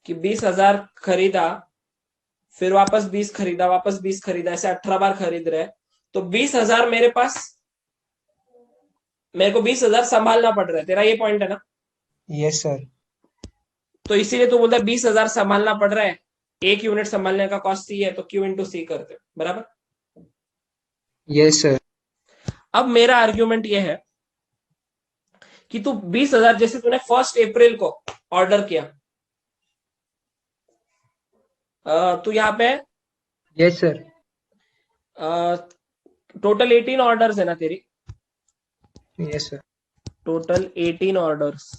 Speaker 1: कि 20,000 खरीदा, फिर वापस 20 खरीदा, वापस 20 खरीदा, ऐसे 18 बार खरीद रहे, तो 20,000 मेरे पास, मेरे को 20,000 संभालना पड़ रहा है। तेरा ये पॉइंट है ना?
Speaker 10: Yes sir.
Speaker 1: तो इसीलिए तू बोलता है 20,000 संभालना पड़ रहा है, एक यूनिट संभालने का कॉस्ट सी है, तो Q इंटू सी करते, बराबर?
Speaker 10: Yes sir.
Speaker 1: अब मेरा आर्ग्यूमेंट ये है कि तू 20,000, जैसे तूने 1 अप्रैल को ऑर्डर किया, तो यहाँ पे
Speaker 10: यस सर।
Speaker 1: टोटल 18 ऑर्डर्स है ना तेरी?
Speaker 10: Yes sir.
Speaker 1: Total 18 orders.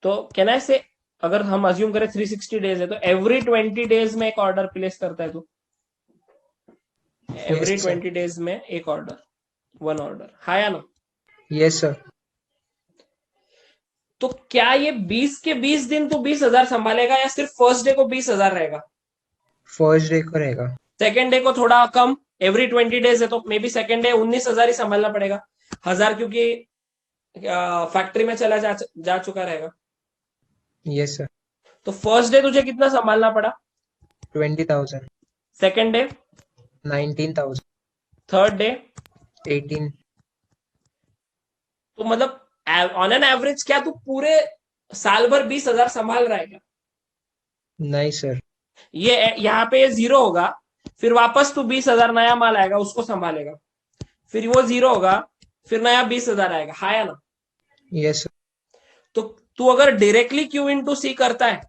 Speaker 1: तो कैन आई से, अगर हम अज्यूम करें 360 डेज है, तो एवरी 20 डेज में एक ऑर्डर प्लेस करता है तू? एवरी 20 डेज में एक ऑर्डर, 1 ऑर्डर, हाँ या ना?
Speaker 10: Yes sir.
Speaker 1: तो क्या ये 20 के 20 दिन तू 20,000 संभालेगा, या सिर्फ फर्स्ट डे को 20,000 रहेगा?
Speaker 10: फर्स्ट डे को रहेगा।
Speaker 1: सेकेंड डे को थोड़ा कम, एवरी 20 डेज है, तो मे बी सेकेंड डे 19,000 ही संभालना पड़ेगा, 1,000 क्योंकि फैक्ट्री में चला जा चुका रहेगा।
Speaker 10: Yes sir.
Speaker 1: तो फर्स्ट डे तुझे कितना संभालना पड़ा?
Speaker 10: 20,000।
Speaker 1: Second day
Speaker 10: 19,000।
Speaker 1: Third day
Speaker 10: 18।
Speaker 1: तो मतलब ऑन एन एवरेज क्या तू पूरे साल भर 20,000 संभाल रहा है क्या?
Speaker 10: नहीं सर।
Speaker 1: ये यहाँ पे ये 0 होगा, फिर वापस तू 20,000 नया माल आएगा उसको संभालेगा, फिर वो 0 होगा, फिर नया 20,000 आएगा, हाँ या ना?
Speaker 10: Yes sir.
Speaker 1: तो तू अगर डायरेक्टली Q इंटू सी करता है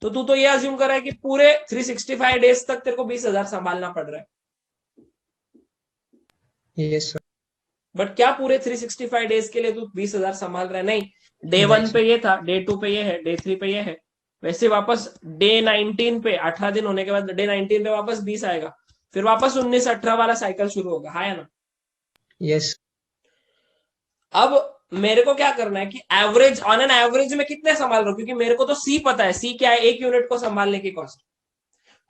Speaker 1: तो तू तो ये अज्यूम कर रहा है कि पूरे 365 डेज तक तेरे को 20,000 संभालना पड़ रहा है।
Speaker 10: Yes sir.
Speaker 1: बट क्या पूरे 365 डेज के लिए तू 20,000 संभाल रहा है? नहीं, डे 1 पे ये था, डे 2 पे ये है, डे 3 पे ये है, वैसे वापस डे 19 पे 18 दिन होने के बाद डे 19 पे वापस 20 आएगा, फिर वापस 19-18 वाला साइकिल शुरू होगा, हाँ या ना?
Speaker 10: यस।
Speaker 1: अब मेरे को क्या करना है कि एवरेज, ऑन एन एवरेज में कितने संभाल रहा हूं, क्योंकि मेरे को तो सी पता है, सी क्या है, एक यूनिट को संभालने की कॉस्ट,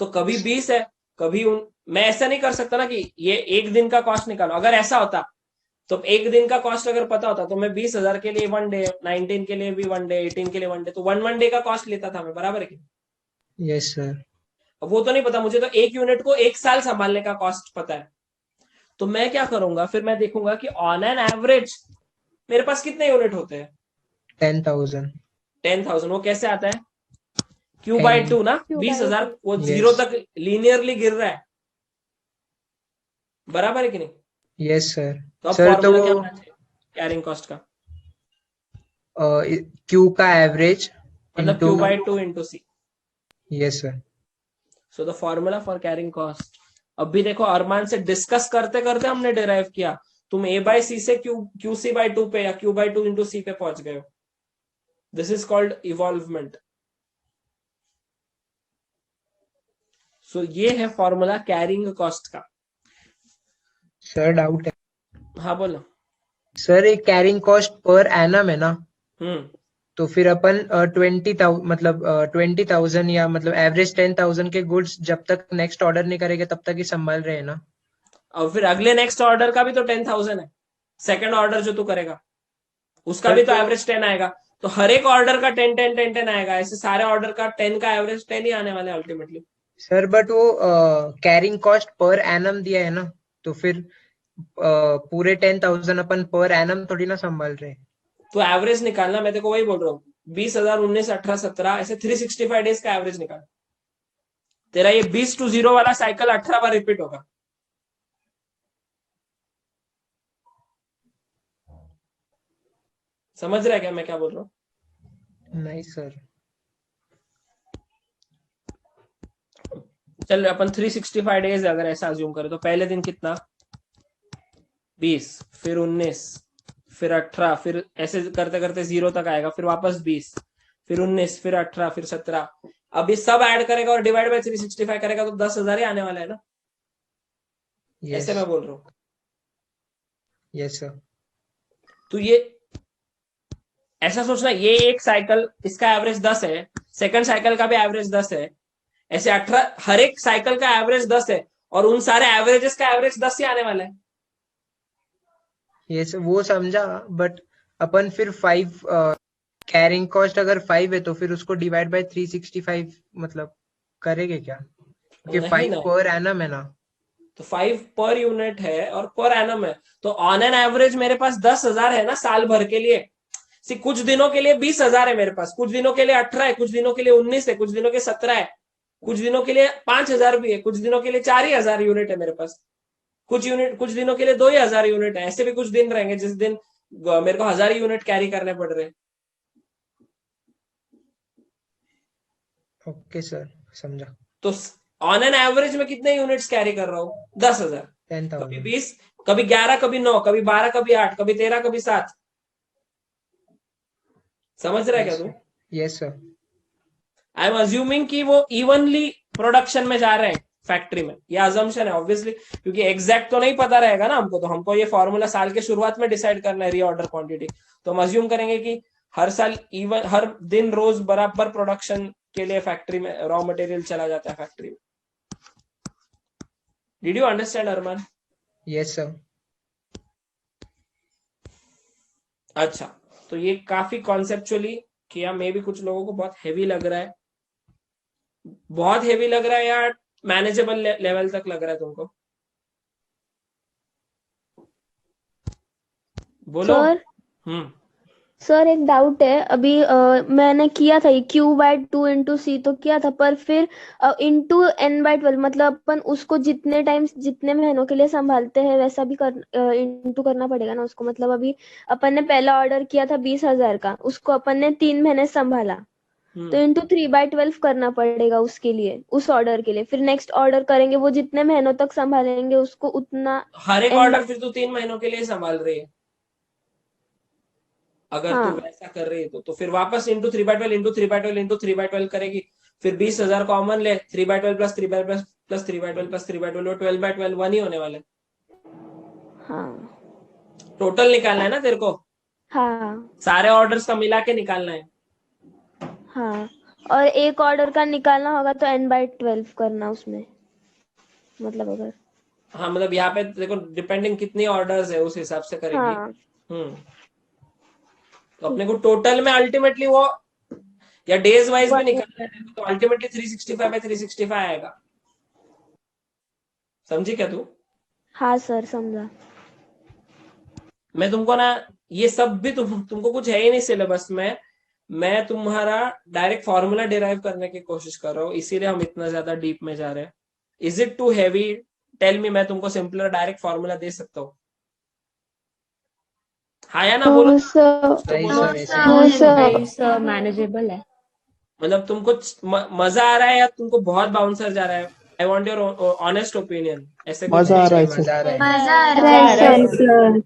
Speaker 1: तो कभी 20 है, कभी मैं ऐसा नहीं कर सकता ना कि ये एक दिन का कॉस्ट निकालो। अगर ऐसा होता तो एक दिन का कॉस्ट अगर पता होता तो मैं 20,000 के लिए 1 डे, 19 के लिए भी 1 डे, 18 के लिए 1 डे, तो 1 डे का कॉस्ट लेता था मैं, बराबर है कि?
Speaker 10: Yes sir.
Speaker 1: अब वो तो नहीं पता मुझे, तो एक यूनिट को एक साल संभालने का कॉस्ट पता है। तो मैं क्या करूंगा, फिर मैं देखूंगा कि ऑन एन एवरेज मेरे पास कितने यूनिट होते हैं?
Speaker 10: 10,000।
Speaker 1: 10,000। वो कैसे आता है? Q/2 ना, 20,000 वो
Speaker 10: Yes.
Speaker 1: 0 तक लीनियरली गिर रहा है, बराबर है कि नहीं?
Speaker 10: Yes sir.
Speaker 1: तो अब
Speaker 10: सर तो
Speaker 1: फॉर्मूला क्या
Speaker 10: वो
Speaker 1: होना चाहिए कैरिंग कॉस्ट का?
Speaker 10: क्यू का एवरेज
Speaker 1: मतलब Q/2 into C.
Speaker 10: Yes sir.
Speaker 1: So the formula for carrying cost, अब भी देखो अरमान से डिस्कस करते करते हमने डिराइव किया, तुम A/C से QC/2 पे या Q/2 इंटू सी पे पहुंच गए हो। This is called involvement. सो ये है फॉर्मूला कैरिंग कॉस्ट का।
Speaker 10: सर डाउट है।
Speaker 1: हाँ बोलो।
Speaker 10: सर एक कैरिंग कॉस्ट पर एनम है ना,
Speaker 1: हम्म,
Speaker 10: तो फिर अपन 20,000 मतलब 20,000 या मतलब एवरेज 10,000 के गुड्स जब तक नेक्स्ट ऑर्डर नहीं करेंगे तब तक ही संभाल रहे हैं ना।
Speaker 1: और फिर अगले नेक्स्ट ऑर्डर का भी तो 10,000 है, सेकंड ऑर्डर जो तू करेगा उसका
Speaker 10: सर
Speaker 1: भी तो
Speaker 10: तो
Speaker 1: एवरेज 10 आएगा, तो हर एक ऑर्डर का 10 आएगा, ऐसे सारे ऑर्डर का 10 का एवरेज 10 ही आने वाले अल्टीमेटली।
Speaker 10: सर बट वो कैरिंग कॉस्ट पर एनम दिया है ना, तो फिर पूरे 10,000 अपन पर एनम थोड़ी ना संभाल रहे हैं।
Speaker 1: तो एवरेज निकालना, मैं तेको वही बोल रहा हूँ, 20,000, 19, 18, 17 ऐसे 365 डेज का एवरेज निकाल। तेरा ये 20 to 0 वाला साइकिल 18 बार रिपीट होगा। समझ रहा है क्या मैं क्या बोल रहा हूँ?
Speaker 10: नहीं सर।
Speaker 1: चल अपन 365 डेज अगर ऐसा अज्यूम करें तो पहले दिन कितना? 20, फिर 19, फिर 18, फिर ऐसे करते करते 0 तक आएगा, फिर वापस 20, फिर 19, फिर 18, फिर 17। अब ये सब ऐड करेगा और डिवाइड बाय 365 करेगा तो 10,000 ही आने वाला है ना। ऐसे मैं बोल रहा हूँ।
Speaker 10: Yes sir.
Speaker 1: तो ये ऐसा सोचना, ये एक साइकिल इसका एवरेज 10 है, सेकंड साइकिल का भी एवरेज 10 है, ऐसे 18, हर एक साइकिल का एवरेज 10 है, और उन सारे एवरेजेस का एवरेज 10 ही आने वाला है।
Speaker 10: ये वो समझा, बट अपन फिर 5 कैरिंग कॉस्ट अगर 5 है तो फिर उसको डिवाइड बाय 365 मतलब करेंगे क्या? क्योंकि 5 पर एनम है ना,
Speaker 1: तो 5 पर यूनिट है और पर एनम है, तो ऑन एन एवरेज मेरे पास 10,000 है ना साल भर के लिए। कुछ दिनों के लिए 20,000 है मेरे पास, कुछ दिनों के लिए 18 है, कुछ दिनों के लिए 19 है, कुछ दिनों के 17 है, कुछ दिनों के लिए 5,000 भी है, कुछ दिनों के लिए 4,000 यूनिट है मेरे पास, कुछ दिनों के लिए 2,000 यूनिट है। ऐसे भी कुछ दिन रहेंगे जिस दिन मेरे को 1,000 यूनिट कैरी करने पड़ रहे हैं।
Speaker 10: ओके सर समझा।
Speaker 1: तो ऑन एन एवरेज में कितने यूनिट्स कैरी कर रहा हूँ? 10,000।
Speaker 10: 10,000।
Speaker 1: कभी 20, कभी 11, कभी 9, कभी 12, कभी 8, कभी 13, कभी 7। समझ रहा है क्या तू?
Speaker 10: Yes sir.
Speaker 1: I am assuming कि वो इवनली प्रोडक्शन में जा रहे हैं फैक्ट्री में, ये अजम्पशन है ऑब्वियसली, क्योंकि एग्जैक्ट तो नहीं पता रहेगा ना हमको, तो हमको ये फॉर्मूला साल के शुरुआत में डिसाइड करना है रीऑर्डर क्वांटिटी। तो हम अज्यूम करेंगे कि हर साल इवन हर दिन रोज बराबर प्रोडक्शन के लिए फैक्ट्री में रॉ मटेरियल चला जाता है फैक्ट्री में। Did you understand Arman?
Speaker 10: Yes sir.
Speaker 1: अच्छा, तो ये काफी कॉन्सेप्चुअली किया, मे भी कुछ लोगों को बहुत हेवी लग रहा है, बहुत हेवी लग रहा है या मैनेजेबल लेवल तक लग रहा है तुमको? बोलो।
Speaker 3: सर सर एक डाउट है, अभी मैंने किया था Q/2 × C तो किया था, पर फिर ×N/12 मतलब अपन उसको जितने टाइम्स जितने महीनों के लिए संभालते हैं वैसा भी इंटू करना पड़ेगा ना उसको। मतलब अभी अपन ने पहला ऑर्डर किया था 20,000 का, उसको अपन ने 3 महीने संभाला, तो ×3/12 करना पड़ेगा उसके लिए, उस ऑर्डर के लिए। फिर नेक्स्ट ऑर्डर करेंगे वो जितने महीनों तक संभालेंगे उसको उतना
Speaker 1: हर एक
Speaker 3: N
Speaker 1: ऑर्डर फिर तू 3 महीनों के लिए संभाल रही है अगर तू वैसा कर रही है तो फिर वापस ×3/12 करेगी, फिर 20,000 कॉमन ले, 3/12 प्लस 3/12 प्लस 3/12 प्लस 3/12 वो 12/12 1 ही होने वाला है। टोटल निकालना है ना तेरे को, सारे ऑर्डर्स का मिला के निकालना है।
Speaker 3: हाँ, और एक ऑर्डर का निकालना होगा तो N/12 करना उसमें, मतलब अगर
Speaker 1: हाँ मतलब यहाँ पे देखो डिपेंडिंग कितनी ऑर्डर्स है उस हिसाब से करेगी। तो अपने को टोटल में अल्टीमेटली वो या डेज वाइज भी निकालना है तो अल्टीमेटली 365/365 आएगा। समझी क्या तू?
Speaker 3: हाँ सर समझा।
Speaker 1: मैं तुमको ना ये सब भी तुमको कुछ है ही नहीं सिलेबस में, मैं तुम्हारा डायरेक्ट फॉर्मूला डिराइव करने की कोशिश कर रहा हूँ, इसीलिए हम इतना ज्यादा डीप में जा रहे हैं। Is it too heavy? Tell me, मैं तुमको सिंपलर डायरेक्ट फॉर्मूला दे सकता हूँ। हाँ या ना बोलो।
Speaker 13: सर मैनेजेबल है।
Speaker 1: मतलब तुमको मजा आ रहा है या तुमको बहुत बाउंसर जा रहा है? I want your honest opinion. ऐसे
Speaker 6: मजा आ रहा है
Speaker 3: सर।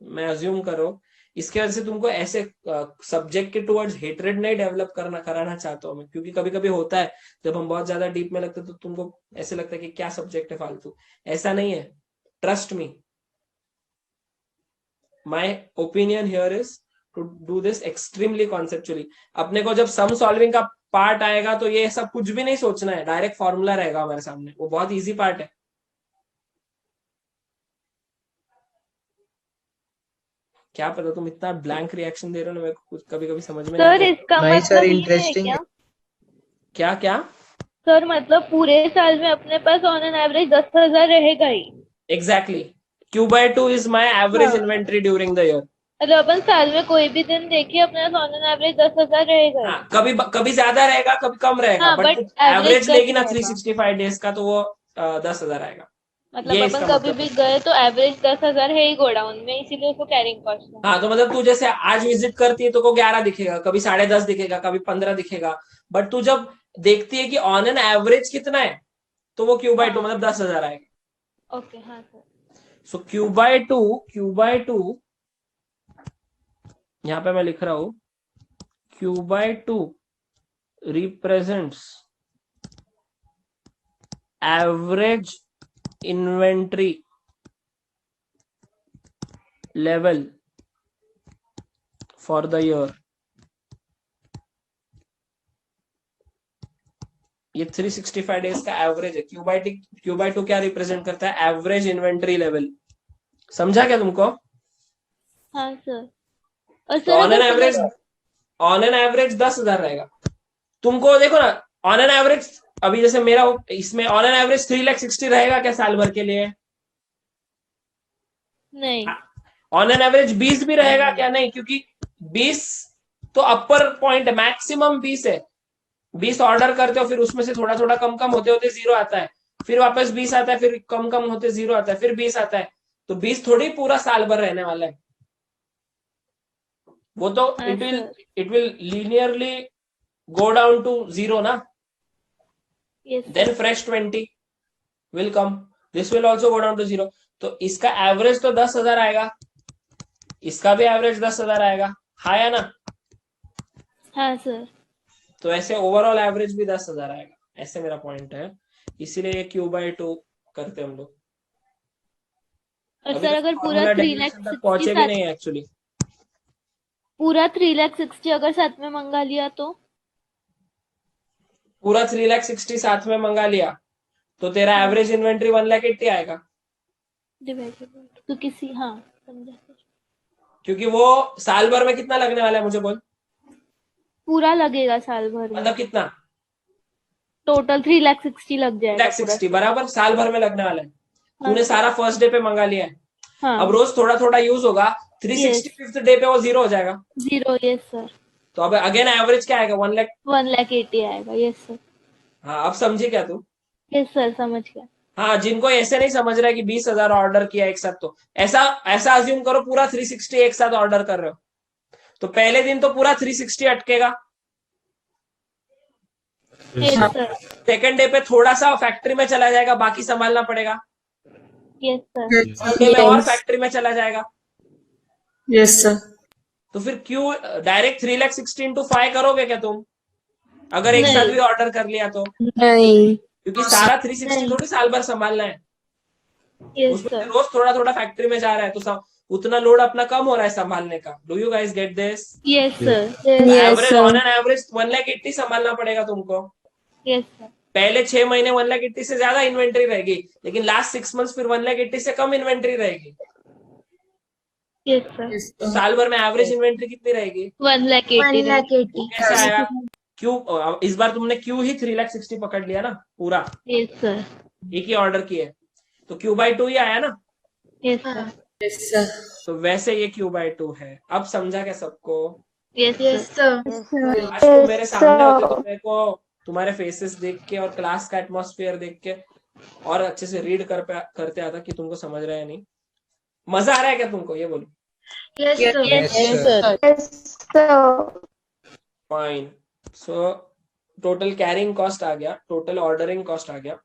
Speaker 1: मैं अज्यूम करो इसके वजह से तुमको ऐसे सब्जेक्ट के टुवर्ड्स हेटरेड नहीं डेवलप कराना चाहता हूँ मैं, क्योंकि कभी कभी होता है जब हम बहुत ज्यादा डीप में लगते हैं तो तुमको ऐसे लगता है कि क्या सब्जेक्ट है फालतू। ऐसा नहीं है, trust me. My opinion here is to do this extremely conceptually. अपने को जब सम सॉल्विंग का पार्ट आएगा तो ये सब कुछ भी नहीं सोचना है, डायरेक्ट फॉर्मूला रहेगा हमारे सामने, वो बहुत इजी पार्ट है। क्या पता तुम इतना ब्लैंक रिएक्शन दे रहे हो ना, मेरे को कुछ कभी कभी समझ में
Speaker 8: सर
Speaker 1: नहीं
Speaker 8: इसका
Speaker 10: नहीं
Speaker 8: मतलब
Speaker 10: सर,
Speaker 8: ये है
Speaker 10: इंटरेस्टिंग
Speaker 8: क्या?
Speaker 1: क्या क्या
Speaker 8: सर मतलब पूरे साल में अपने पास ऑन एन एवरेज 10,000 रहेगा ही।
Speaker 1: Exactly. Q/2 is my average inventory during the year.
Speaker 8: मतलब अपन साल में कोई भी दिन देखिए अपने पास ऑन एन एवरेज 10,000 रहेगा ही।
Speaker 1: कभी ज्यादा रहेगा, कभी कम रहेगा,
Speaker 8: हाँ,
Speaker 1: बट
Speaker 8: but
Speaker 1: एवरेज
Speaker 8: average
Speaker 1: लेगी ना
Speaker 8: 10
Speaker 1: 365 डेज का तो वो 10,000 आएगा।
Speaker 8: मतलब
Speaker 1: ये
Speaker 8: अपन
Speaker 1: इसका
Speaker 8: कभी
Speaker 1: मतलब
Speaker 8: भी
Speaker 1: है।
Speaker 8: गए तो एवरेज 10,000 है ही गोडाउन में, इसीलिए उसको कैरिंग कॉस्ट है।
Speaker 1: हाँ तो मतलब तू जैसे आज विजिट करती है तो को 11 दिखेगा, कभी 10.5 दिखेगा, कभी 15 दिखेगा, बट तू जब देखती है कि ऑन एन एवरेज कितना है तो वो Q/2 मतलब 10,000 आएगा।
Speaker 8: ओके हाँ सर।
Speaker 1: सो Q/2 यहाँ पे मैं लिख रहा हूं Q/2 represents average inventory level for the year। ये 365 डेज का एवरेज है। Q/2 क्या रिप्रेजेंट करता है? Average inventory level. समझा क्या तुमको?
Speaker 8: हाँ सर। और
Speaker 1: तो
Speaker 8: सर
Speaker 1: ऑन एन एवरेज 10,000 रहेगा। तुमको देखो ना, ऑन एन एवरेज अभी जैसे मेरा इसमें ऑन एन एवरेज 3,60,000 रहेगा क्या साल भर के लिए?
Speaker 8: नहीं।
Speaker 1: ऑन एन एवरेज 20 भी रहेगा क्या? नहीं, क्योंकि 20 तो अपर पॉइंट है, मैक्सिमम 20 है। 20 ऑर्डर करते हो, फिर उसमें से थोड़ा थोड़ा कम होते होते 0 आता है, फिर वापस 20 आता है, फिर कम होते 0 आता है, फिर 20 आता है। तो 20 थोड़ी पूरा साल भर रहने वाला है, वो तो it will linearly go down to 0 ना। then fresh 20 will come, this will also go down to 0। तो इसका एवरेज तो 10,000 आएगा, इसका भी एवरेज 10,000 आएगा, हाँ या ना?
Speaker 8: हाँ सर।
Speaker 1: तो ऐसे ओवरऑल एवरेज भी 10,000 आएगा, ऐसे मेरा पॉइंट है, इसीलिए ये Q/2 करते हम लोग।
Speaker 8: और सर अगर पूरा 3,60,000
Speaker 1: पहुंचे भी नहीं एक्चुअली,
Speaker 8: पूरा 3,60,000 अगर साथ में मंगा लिया तो
Speaker 1: पूरा 3,60,000 साथ में मंगा लिया तो तेरा एवरेज इन्वेंट्री 1,80,000 आएगा,
Speaker 8: तो किसी हाँ समझा।
Speaker 1: क्योंकि वो साल भर में कितना लगने वाला है मुझे बोल।
Speaker 8: पूरा लगेगा साल भर में,
Speaker 1: मतलब कितना?
Speaker 8: टोटल 3,60,000 लग जाएगा।
Speaker 1: 3,60,000 बराबर साल भर में लगने वाला है। तूने
Speaker 8: हाँ,
Speaker 1: सारा फर्स्ट डे पे मंगा लिया है,
Speaker 8: हाँ,
Speaker 1: अब रोज थोड़ा थोड़ा यूज होगा, 365th डे पे वो 0 हो जाएगा।
Speaker 8: 0, यस सर।
Speaker 1: तो अब अगेन एवरेज क्या आएगा? 1 लाख।
Speaker 8: 1,80,000 आएगा, यस सर।
Speaker 1: हाँ, अब समझी क्या तू?
Speaker 8: यस सर, समझ गया।
Speaker 1: हाँ, जिनको ऐसे नहीं समझ रहा है कि 20,000 ऑर्डर किया एक साथ, तो ऐसा अज्यूम करो पूरा 360 एक साथ ऑर्डर कर रहे हो, तो पहले दिन तो पूरा 360 अटकेगा। सेकेंड डे पे थोड़ा सा फैक्ट्री में चला जाएगा, बाकी संभालना पड़ेगा।
Speaker 8: Yes sir.
Speaker 1: थर्ड डे में और फैक्ट्री में चला जाएगा।
Speaker 15: Yes sir.
Speaker 1: तो फिर क्यों डायरेक्ट 3,60,000 into 5 करोगे क्या तुम, अगर एक साथ भी ऑर्डर कर लिया तो?
Speaker 15: नहीं,
Speaker 1: क्योंकि सारा 360 थोड़ी साल भर संभालना है, उसमें रोज थोड़ा थोड़ा फैक्ट्री में जा रहा है, तो उतना लोड अपना कम हो रहा है संभालने का। Do you guys get this?
Speaker 8: Yes sir.
Speaker 1: Average on an average 1,80,000 संभालना पड़ेगा तुमको।
Speaker 8: Yes sir.
Speaker 1: पहले 6 महीने 1,80,000 से ज्यादा इन्वेंट्री रहेगी, लेकिन लास्ट 6 मंथ्स फिर 1,80,000 से कम इन्वेंट्री रहेगी।
Speaker 8: Yes sir.
Speaker 1: तो साल भर में एवरेज इन्वेंट्री कितनी रहेगी?
Speaker 8: 1,80,000।
Speaker 1: कैसे आया? क्यों इस बार तुमने क्यों ही 3,60,000 पकड़ लिया ना पूरा?
Speaker 8: Yes sir.
Speaker 1: एक ही ऑर्डर किए तो Q/2 ही आया ना?
Speaker 8: Yes sir.
Speaker 15: Yes sir.
Speaker 1: तो वैसे ये Q/2 है। अब समझा क्या सबको?
Speaker 8: Yes sir.
Speaker 1: आज तुम मेरे सामने होते तो मेरे को तुम्हारे फेसेस देख के और क्लास का एटमॉस्फेयर देख के और अच्छे से रीड करते आता कि तुमको समझ रहा है नहीं। मजा आ रहा है क्या तुमको, ये बोलो। Fine. So total carrying cost आ गया, टोटल ऑर्डरिंग कॉस्ट आ गया,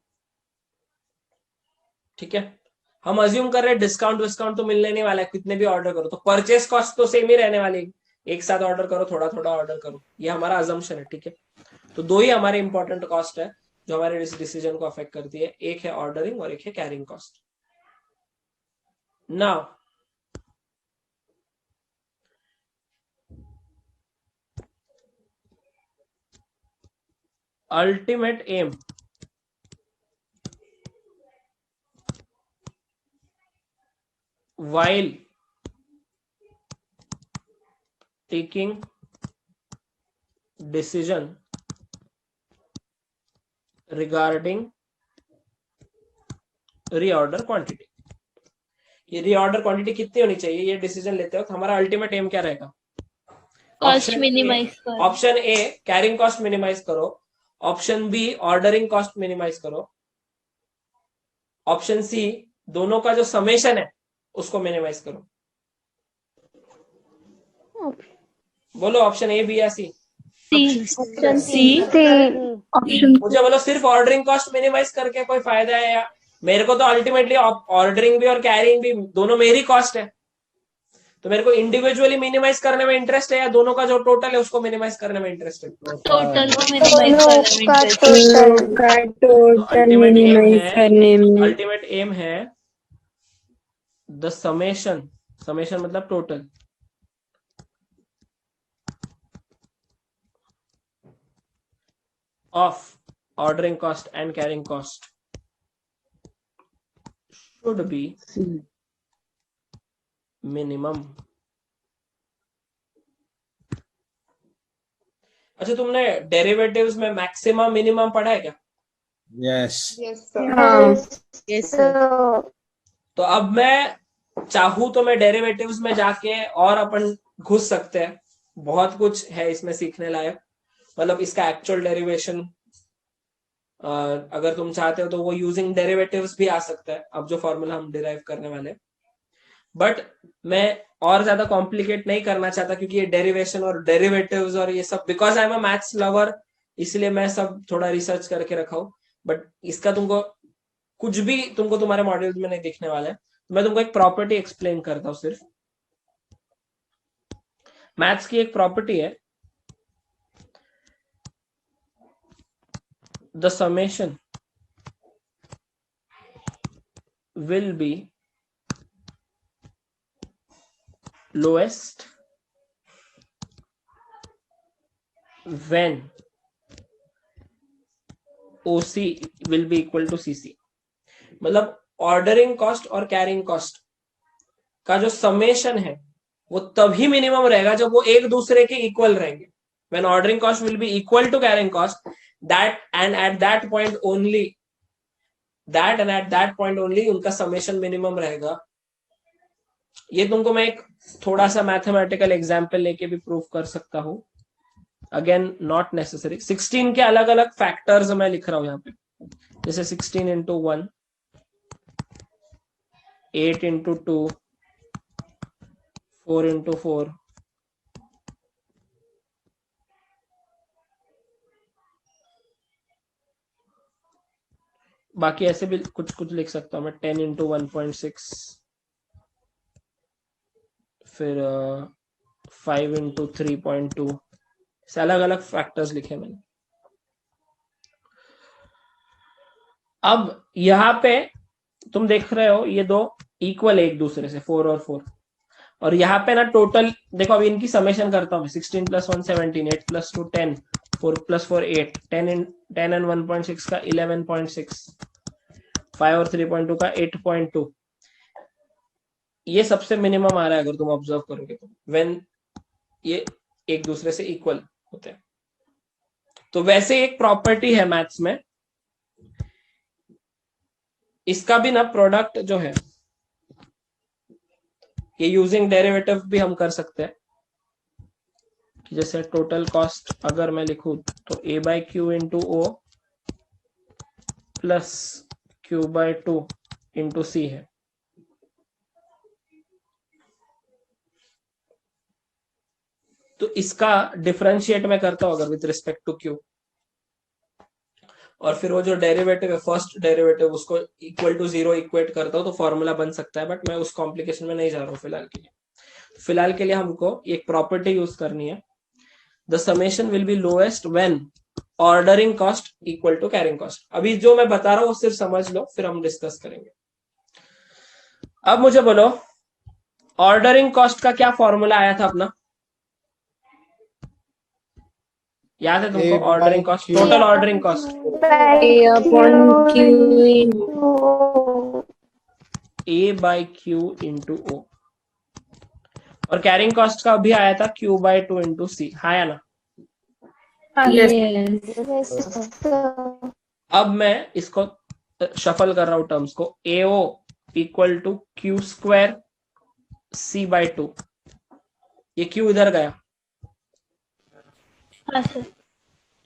Speaker 1: ठीक है। हम अज्यूम कर रहे हैं डिस्काउंट विस्काउंट तो मिलने नहीं वाला है, कितने भी ऑर्डर करो तो परचेस कॉस्ट तो सेम ही रहने वाली है, एक साथ ऑर्डर करो थोड़ा थोड़ा ऑर्डर करो, ये हमारा अजम्पशन है, ठीक है। तो दो ही हमारे इंपॉर्टेंट कॉस्ट है जो हमारे इस डिसीजन को अफेक्ट करती है, एक है ऑर्डरिंग और एक है carrying cost. Now ultimate aim while taking decision regarding reorder quantity, ये रीऑर्डर क्वांटिटी कितनी होनी चाहिए ये डिसीजन लेते वक्त हमारा अल्टीमेट एम क्या रहेगा?
Speaker 8: कॉस्ट मिनिमाइज करो।
Speaker 1: Option A carrying cost minimize करो, option B ordering cost minimize करो, ऑप्शन सी दोनों का जो समेशन है उसको मिनिमाइज करो। बोलो ऑप्शन ए, बी या सी?
Speaker 8: Option C.
Speaker 1: मुझे बोलो सिर्फ ऑर्डरिंग कॉस्ट मिनिमाइज करके कोई फायदा है या? मेरे को तो अल्टीमेटली ऑर्डरिंग भी और कैरिंग भी दोनों मेरी कॉस्ट है, तो मेरे को इंडिविजुअली मिनिमाइज करने में इंटरेस्ट है या दोनों का जो टोटल है उसको मिनिमाइज करने में इंटरेस्ट है?
Speaker 8: टोटल को मिनिमाइज
Speaker 15: करने में।
Speaker 1: अल्टीमेट एम है द समेशन, समेशन मतलब total of ordering cost and carrying cost should be minimum। अच्छा, तुमने डेरिवेटिव्स में मैक्सिमम मिनिमम पढ़ा है क्या?
Speaker 15: यस।
Speaker 1: तो अब मैं चाहूं तो मैं डेरिवेटिव्स में जाके और अपन घुस सकते हैं, बहुत कुछ है इसमें सीखने लायक, मतलब इसका एक्चुअल डेरिवेशन अगर तुम चाहते हो तो वो यूजिंग डेरिवेटिव्स भी आ सकता है, अब जो फॉर्मूला हम डिराइव करने वाले। बट मैं और ज्यादा कॉम्प्लिकेट नहीं करना चाहता क्योंकि ये डेरिवेशन और डेरिवेटिव्स और ये सब, because I am a maths lover, इसलिए मैं सब थोड़ा रिसर्च करके रखा हूं। बट इसका तुमको कुछ भी तुमको तुम्हारे मॉड्यूल में नहीं दिखने वाला है, तो मैं तुमको एक प्रॉपर्टी एक्सप्लेन करता हूं। सिर्फ मैथ्स की एक प्रॉपर्टी है, the summation will be lowest when OC will be equal to CC। मतलब ऑर्डरिंग कॉस्ट और कैरिंग कॉस्ट का जो समेशन है वो तभी मिनिमम रहेगा जब वो एक दूसरे के इक्वल रहेंगे। When ordering cost will be equal to carrying cost, that and at that point only उनका समेशन मिनिमम रहेगा। ये तुमको मैं एक थोड़ा सा मैथमेटिकल एग्जाम्पल लेके भी प्रूव कर सकता हूं। Again not necessary. 16 के अलग अलग फैक्टर्स मैं लिख रहा हूं यहाँ पे, जैसे 16 इंटू 1, 8 इंटू 2, 4 इंटू 4, बाकी ऐसे भी कुछ कुछ लिख सकता हूं मैं, 10 इंटू 1.6, फिर 5 इंटू 3.2, से अलग अलग फैक्टर्स लिखे मैंने। अब यहां पे तुम देख रहे हो ये दो इक्वल है एक दूसरे से, 4 और 4, और यहाँ पे ना टोटल देखो, अभी इनकी समेशन करता हूँ। 16 + 1 17, 8 + 2 10, 4 + 4 8, 10 and 1.6 का 11.6, 5 और 3.2 का 8.2। ये सबसे मिनिमम आ रहा है अगर तुम ऑब्जर्व करोगे तो, व्हेन ये एक दूसरे से इक्वल होते हैं। तो वैसे एक प्रॉपर्टी है मैथ्स में, इसका भी ना प्रोडक्ट जो है ये यूजिंग डेरिवेटिव भी हम कर सकते हैं। जैसे टोटल कॉस्ट अगर मैं लिखूं तो A/Q into O plus Q/2 into C है। तो इसका डिफरेंशिएट मैं करता हूं अगर विद रिस्पेक्ट टू Q, और फिर वो जो डेरिवेटिव है फर्स्ट डेरिवेटिव उसको इक्वल टू 0 इक्वेट करता हूं तो फॉर्मूला बन सकता है। बट मैं उस कॉम्प्लिकेशन में नहीं जा रहा हूं फिलहाल के लिए। फिलहाल के लिए हमको एक प्रॉपर्टी यूज करनी है, the summation will be lowest when ordering cost equal to carrying cost. अभी जो मैं बता रहा हूं वो सिर्फ समझ लो, फिर हम डिस्कस करेंगे। अब मुझे बोलो ऑर्डरिंग कॉस्ट का क्या फॉर्मूला आया था अपना, याद है तुमको? Ordering cost, total ordering cost A/Q into O, और कैरिंग कॉस्ट का भी आया था Q/2 इंटू C। आया ना? अब मैं इसको शफल कर रहा हूं टर्म्स को। AO equal to Q² C/2। ये Q इधर गया,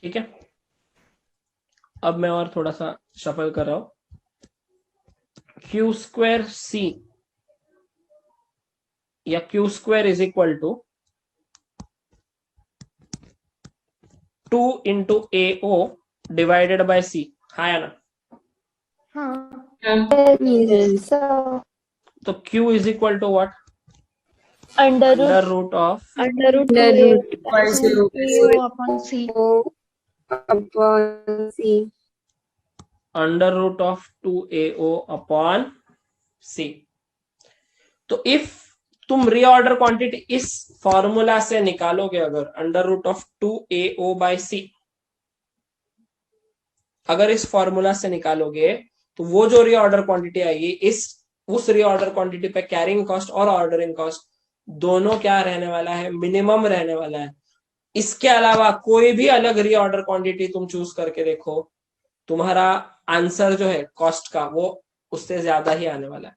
Speaker 1: ठीक है। अब मैं और थोड़ा सा शफल कर रहा हूं। Q² C या Q² is equal to 2 into AO divided by C। हाँ ना? तो Q is equal to what? Under root of under root of 2AO upon C। तो इफ तुम रीऑर्डर क्वांटिटी इस फॉर्मूला से निकालोगे, अगर under root of 2AO by C अगर इस फॉर्मूला से निकालोगे तो वो जो रीऑर्डर क्वांटिटी आएगी उस रीऑर्डर क्वांटिटी पे कैरिंग कॉस्ट और ऑर्डरिंग कॉस्ट दोनों क्या रहने वाला है? मिनिमम रहने वाला है। इसके अलावा कोई भी अलग रीऑर्डर क्वांटिटी तुम चूज करके देखो, तुम्हारा आंसर जो है कॉस्ट का वो उससे ज्यादा ही आने वाला है।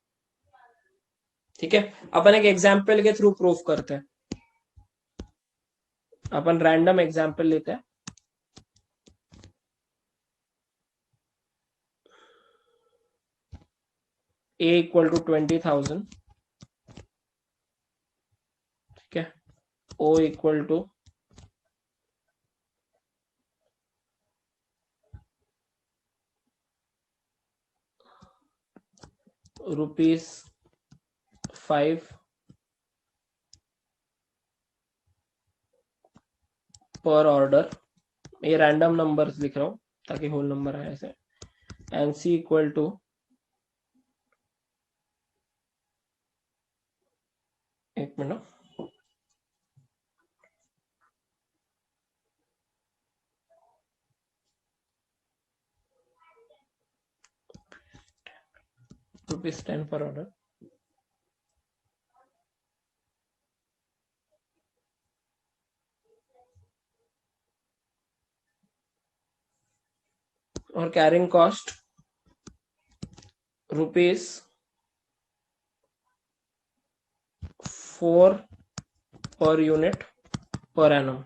Speaker 1: ठीक है, अपन एक एग्जाम्पल के थ्रू प्रूफ करते हैं। अपन रैंडम एग्जाम्पल लेते हैं। A इक्वल टू 20,000, ठीक है। O इक्वल टू ₹5 पर ऑर्डर। ये रैंडम नंबर्स लिख रहा हूं ताकि होल नंबर आए ऐसे। एंड C इक्वल टू एक मिनट, ₹10 per order. और carrying cost ₹4 per unit per annum.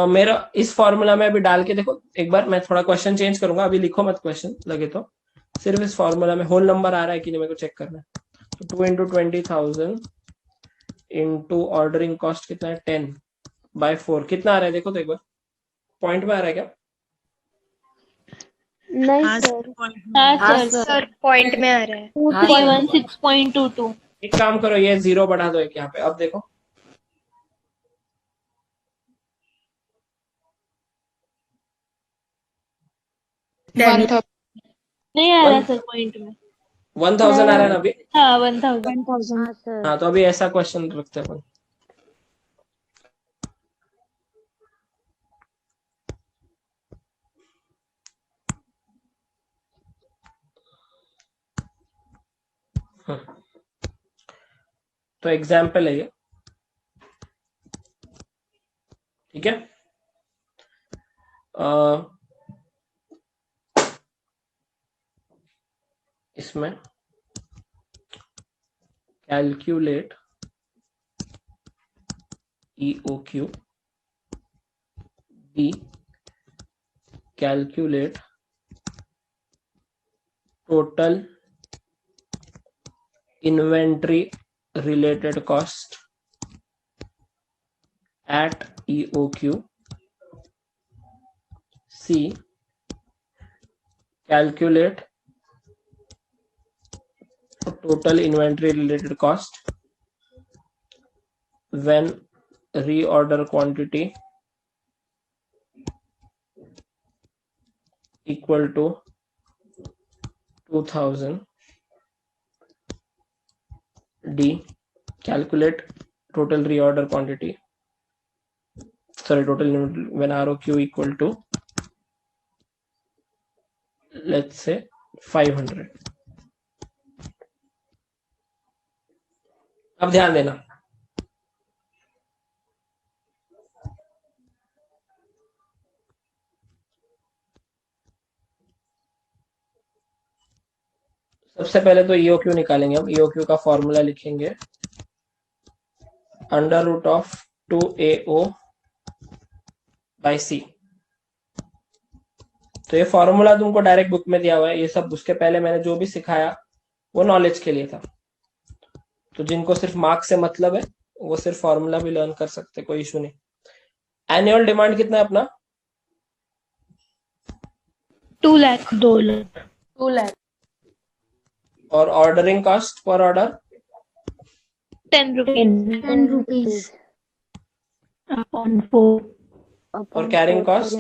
Speaker 1: मेरा इस फॉर्मूला में अभी डाल के देखो एक बार, मैं थोड़ा क्वेश्चन चेंज करूंगा, अभी लिखो मत क्वेश्चन लगे तो, सिर्फ इस फॉर्मूला में होल नंबर आ रहा है कि नहीं मेरे को चेक करना है। तो 2 into 20,000 इंटू ऑर्डरिंग कॉस्ट कितना है 10/4 कितना आ रहा है देखो तो एक बार, पॉइंट में आ रहा है क्या?
Speaker 3: नहीं सर,
Speaker 8: हाँ सर पॉइंट में आ रहा है 216.22।
Speaker 1: एक काम करो, ये 0 बढ़ा दो एक यहाँ पे, अब देखो
Speaker 8: नहीं आ रहा सर पॉइंट में।
Speaker 1: 1000 आ रहा है ना अभी?
Speaker 8: हाँ 1000।
Speaker 1: हाँ तो अभी ऐसा क्वेश्चन रखते हैं अपन। तो एग्जाम्पल है ये, ठीक है। इसमें calculate EOQ, B calculate total inventory related cost at EOQ, C calculate total inventory related cost when reorder quantity equal to 2000, D calculate total reorder quantity, total when ROQ equal to let's say 500। अब ध्यान देना, सबसे पहले तो EOQ निकालेंगे हम। EOQ का formula लिखेंगे √2AO/C। तो ये फॉर्मूला तुमको डायरेक्ट बुक में दिया हुआ है, ये सब उसके पहले मैंने जो भी सिखाया वो नॉलेज के लिए था। तो जिनको सिर्फ मार्क्स से मतलब है वो सिर्फ फॉर्मूला भी लर्न कर सकते, कोई इशू नहीं। एनुअल डिमांड कितना है अपना?
Speaker 8: 2 लाख।
Speaker 9: 2 लाख।
Speaker 8: 2 लाख।
Speaker 1: और ordering cost per order
Speaker 8: 10 rupees
Speaker 9: upon 4।
Speaker 1: और carrying cost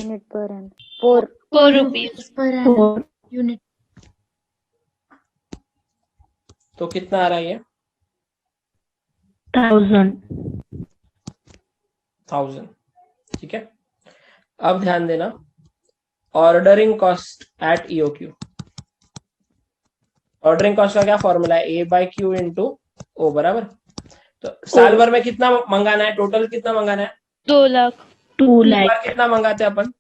Speaker 8: 4 rupees per unit.
Speaker 1: तो कितना आ रहा है ये? 1000, ठीक है। अब ध्यान देना, ordering cost at EOQ। Ordering cost का क्या फॉर्मूला है? A/Q इंटू O, बराबर। तो साल भर में कितना मंगाना है, टोटल कितना मंगाना है?
Speaker 8: 2 लाख।
Speaker 9: 2 लाख।
Speaker 1: कितना मंगाते हैं अपन?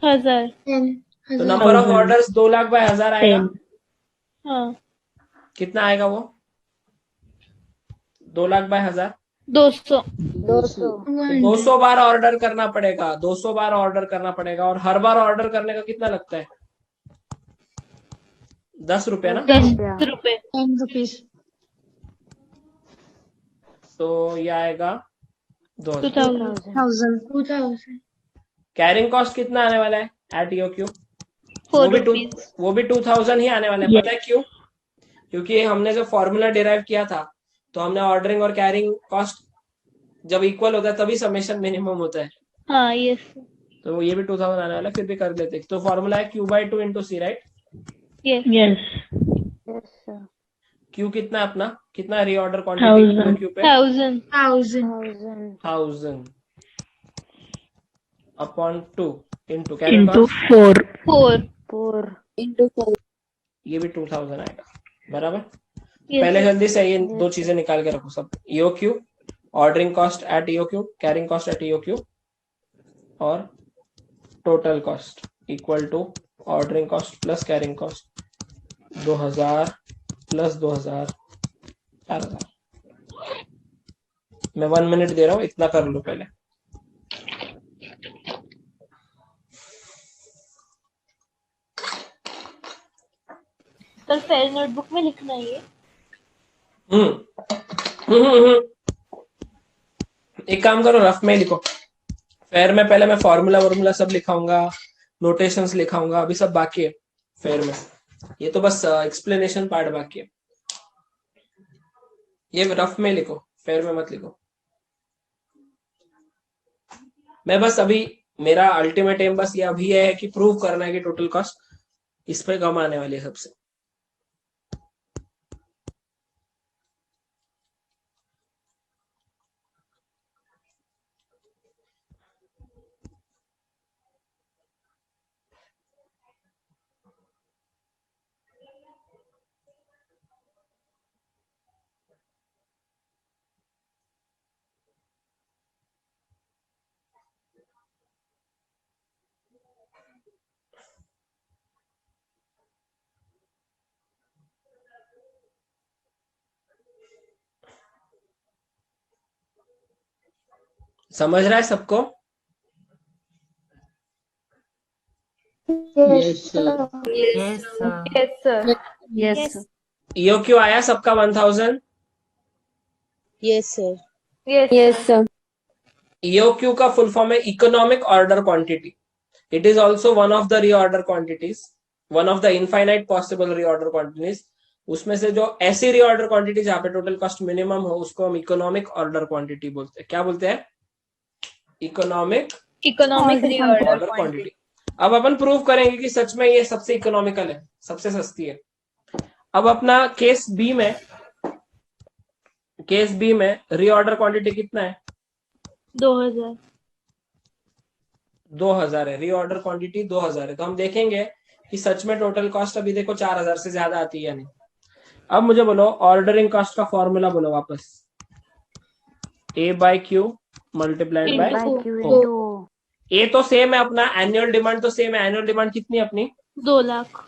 Speaker 8: 1000।
Speaker 1: तो number of orders 2 lakh by 1000 आएगा।
Speaker 8: हाँ।
Speaker 1: कितना आएगा वो? 2 लाख बाय 1000 200 बार ऑर्डर करना पड़ेगा, 200 बार ऑर्डर करना पड़ेगा। और हर बार ऑर्डर करने का कितना लगता है? 10 रुपए ना?
Speaker 8: 10 रुपए। 10 रुपीज।
Speaker 1: तो ये आएगा
Speaker 8: 2000।
Speaker 1: कैरिंग कॉस्ट कितना आने वाला है एट EOQ?
Speaker 8: 4
Speaker 1: वो भी 2000 ही आने वाला है। पता है क्यों? क्योंकि हमने जो फॉर्मूला डिराइव किया था तो हमने ऑर्डरिंग और कैरिंग कॉस्ट जब इक्वल होता है तभी समेशन मिनिमम होता है।
Speaker 8: हाँ यस।
Speaker 1: तो ये भी 2000 आने वाला है, फिर भी कर लेते। तो फॉर्मूला है Q/2 into C, right?
Speaker 8: Yes.
Speaker 1: Q कितना है अपना, कितना रीऑर्डर क्वांटिटी क्यू पे 1000 upon 2 into carrying
Speaker 9: into
Speaker 1: cost
Speaker 9: 4
Speaker 1: ये भी 2000 आएगा बराबर। पहले जल्दी से ये दो चीजें निकाल के रखो सब, EOQ ordering cost at EOQ, carrying cost at EOQ और total cost equal to ordering cost plus carrying cost 2000 plus 2000 4000। मैं 1 मिनट दे रहा हूं, इतना कर लो पहले।
Speaker 8: सर फेयर नोटबुक में लिखना है ये।
Speaker 1: एक काम करो, रफ में लिखो। फेयर में पहले मैं फॉर्मूला सब लिखाऊंगा, नोटेशंस लिखाऊंगा, अभी सब बाकी है फेयर में। ये तो बस एक्सप्लेनेशन पार्ट बाकी है, ये रफ में लिखो, फेयर में मत लिखो। मैं बस अभी मेरा अल्टीमेट एम बस ये अभी है कि प्रूव करना है कि टोटल कॉस्ट इस पे कम आने वाली है सबसे। समझ रहा है सबको?
Speaker 4: Yes, sir.
Speaker 8: Yes, sir.
Speaker 1: EOQ आया सबका 1000?
Speaker 14: Yes, sir.
Speaker 15: Yes, sir.
Speaker 1: EOQ का फुल फॉर्म है economic order quantity. It is also one of the reorder quantities, one of the infinite possible reorder quantities. उसमें से जो ऐसी रीऑर्डर क्वांटिटी जहाँ पे टोटल कॉस्ट मिनिमम हो उसको हम इकोनॉमिक ऑर्डर क्वांटिटी बोलते हैं। क्या बोलते हैं? Economic order quantity. अब अपन प्रूव करेंगे कि सच में ये सबसे इकोनॉमिकल है, सबसे सस्ती है। अब अपना केस बी में रीऑर्डर क्वांटिटी कितना है? 2000 है, रीऑर्डर क्वांटिटी 2000 है। तो हम देखेंगे कि सच में टोटल कॉस्ट अभी देखो 4000 से ज्यादा आती है या नहीं। अब मुझे बोलो ऑर्डरिंग कॉस्ट का फॉर्मूला बोलो वापस, A/Q मल्टीप्लाइड बाय O। ए तो सेम है अपना, एनुअल डिमांड तो सेम है। एनुअल डिमांड कितनी अपनी?
Speaker 8: 2 लाख।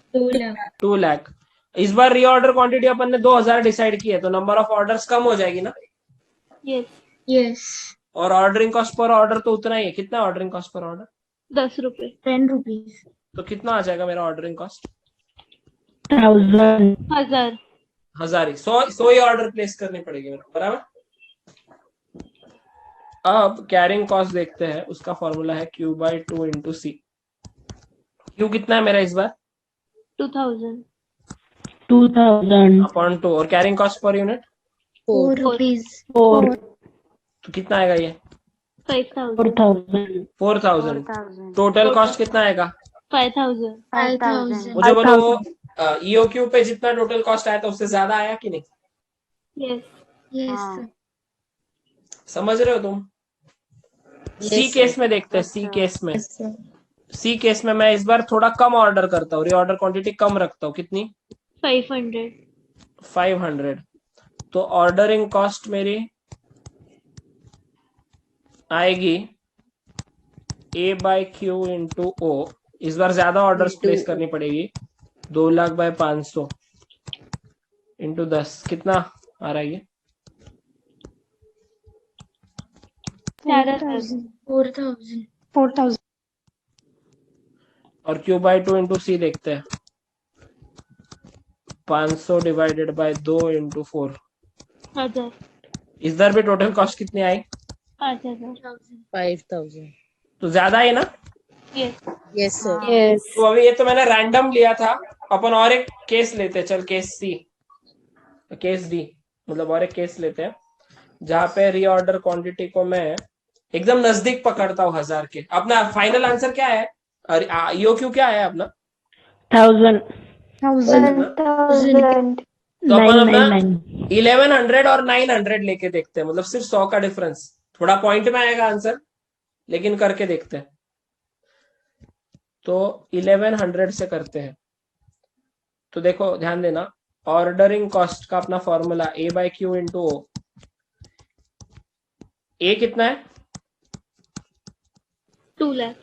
Speaker 1: 2 लाख। इस बार रीऑर्डर क्वांटिटी अपन ने 2000 डिसाइड की है, तो नंबर ऑफ ऑर्डर्स कम हो जाएगी ना।
Speaker 8: यस।
Speaker 1: और ऑर्डरिंग कॉस्ट पर ऑर्डर तो उतना ही है। कितना ऑर्डरिंग कॉस्ट पर ऑर्डर?
Speaker 8: 10 रुपए। 10 रुपीज।
Speaker 1: तो कितना आ जाएगा मेरा ऑर्डरिंग कॉस्ट?
Speaker 8: 1000।
Speaker 1: 100 ही ऑर्डर प्लेस करनी पड़ेगी मेरे को, बराबर। अब कैरिंग कॉस्ट देखते हैं, उसका फॉर्मूला है Q/2 इंटू C। Q कितना है मेरा इस बार?
Speaker 9: 2000
Speaker 1: अपॉन 2। और carrying cost per unit
Speaker 8: 4 rupees.
Speaker 9: 4
Speaker 1: तो कितना आएगा ये?
Speaker 8: 5000।
Speaker 1: 4000। टोटल कॉस्ट कितना आएगा?
Speaker 8: 5000।
Speaker 1: मुझे बोलो EOQ पे जितना टोटल कॉस्ट आया था उससे ज्यादा आया कि नहीं?
Speaker 8: यस।
Speaker 1: समझ रहे हो तुम? सी केस में देखते हैं। सी केस में मैं इस बार थोड़ा कम ऑर्डर करता हूँ, रीऑर्डर क्वांटिटी कम रखता हूँ। कितनी? 500। तो ऑर्डरिंग कॉस्ट मेरी आएगी A/Q इंटू O। इस बार ज्यादा ऑर्डर्स प्लेस करनी पड़ेगी। 2 लाख बाय 500 इंटू 10 कितना आ रहा है ये?
Speaker 8: 4000।
Speaker 1: और Q/2 इंटू C देखते हैं। 500 डिवाइडेड बाय 2 इंटू 4।
Speaker 8: 1000।
Speaker 1: इस बार भी टोटल कॉस्ट कितनी आई?
Speaker 14: 5000।
Speaker 1: तो ज्यादा है ना?
Speaker 14: Yes, sir.
Speaker 1: तो अभी ये तो मैंने रैंडम लिया था। अपन और एक केस लेते हैं, चल केस C, केस D, मतलब और एक केस लेते हैं जहाँ पे रीऑर्डर क्वांटिटी को मैं एकदम नजदीक पकड़ता हूँ 1000 के। अपना फाइनल आंसर क्या है? EOQ क्या है अपना?
Speaker 9: 1000
Speaker 1: तो अपन अपना
Speaker 9: 999
Speaker 1: 1100 और 900 लेके देखते हैं, मतलब सिर्फ 100 का डिफरेंस। थोड़ा पॉइंट में आएगा आंसर, लेकिन करके देखते हैं। तो 1100 से करते हैं। तो देखो ध्यान देना, ऑर्डरिंग कॉस्ट का अपना formula A by Q into O. A कितना है?
Speaker 8: 2 लाख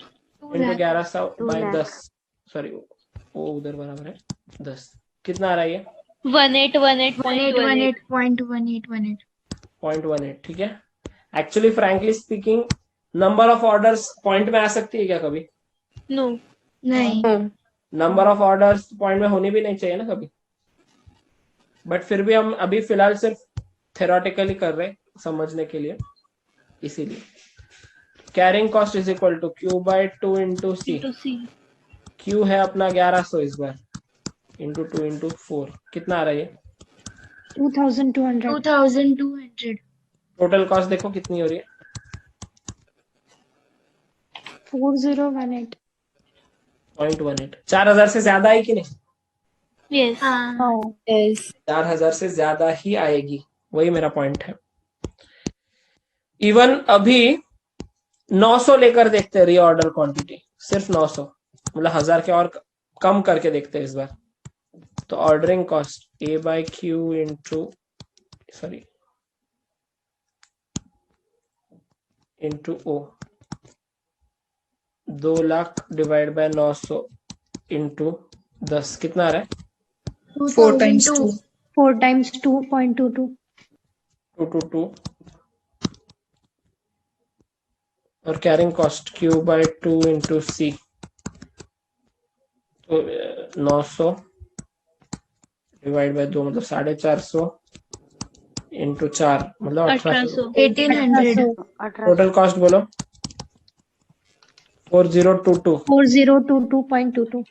Speaker 1: इंटू 1100 बाई 10, सॉरी वो उधर बराबर है 10। कितना आ रहा है ये? 0.18, ठीक है। Actually frankly speaking number of orders point में आ सकती है क्या कभी?
Speaker 8: नो
Speaker 3: नहीं।
Speaker 1: नंबर ऑफ ऑर्डर्स पॉइंट में होनी भी नहीं चाहिए ना कभी, बट फिर भी हम अभी फिलहाल सिर्फ थेरोटिकली कर रहे हैं समझने के लिए, इसीलिए। Carrying cost is equal to Q by 2 into C. Q है अपना 1100 इस बार, इंटू 2 इंटू 4 कितना आ रहा है ये?
Speaker 3: 2200
Speaker 1: टोटल कॉस्ट देखो कितनी हो रही है?
Speaker 3: 4018
Speaker 1: 0.18। 4000 से ज्यादा है कि नहीं?
Speaker 8: यस
Speaker 15: यस
Speaker 1: 4000 से ज्यादा ही आएगी, वही मेरा पॉइंट है। इवन अभी 900 लेकर देखते हैं रीऑर्डर क्वांटिटी, सिर्फ 900, मतलब 1000 के और कम करके देखते हैं इस बार। तो ordering cost A by Q into O 2 lakh divide by 900 into 10 कितना आ रहा है?
Speaker 7: 4 times 2
Speaker 3: 4 times 2.22
Speaker 1: 222 और carrying cost Q by 2 into C, तो 900 डिवाइड बाय 2 मतलब 450 इंटू 4 मतलब
Speaker 8: 1800
Speaker 1: टोटल कॉस्ट बोलो 4022
Speaker 3: 4022.22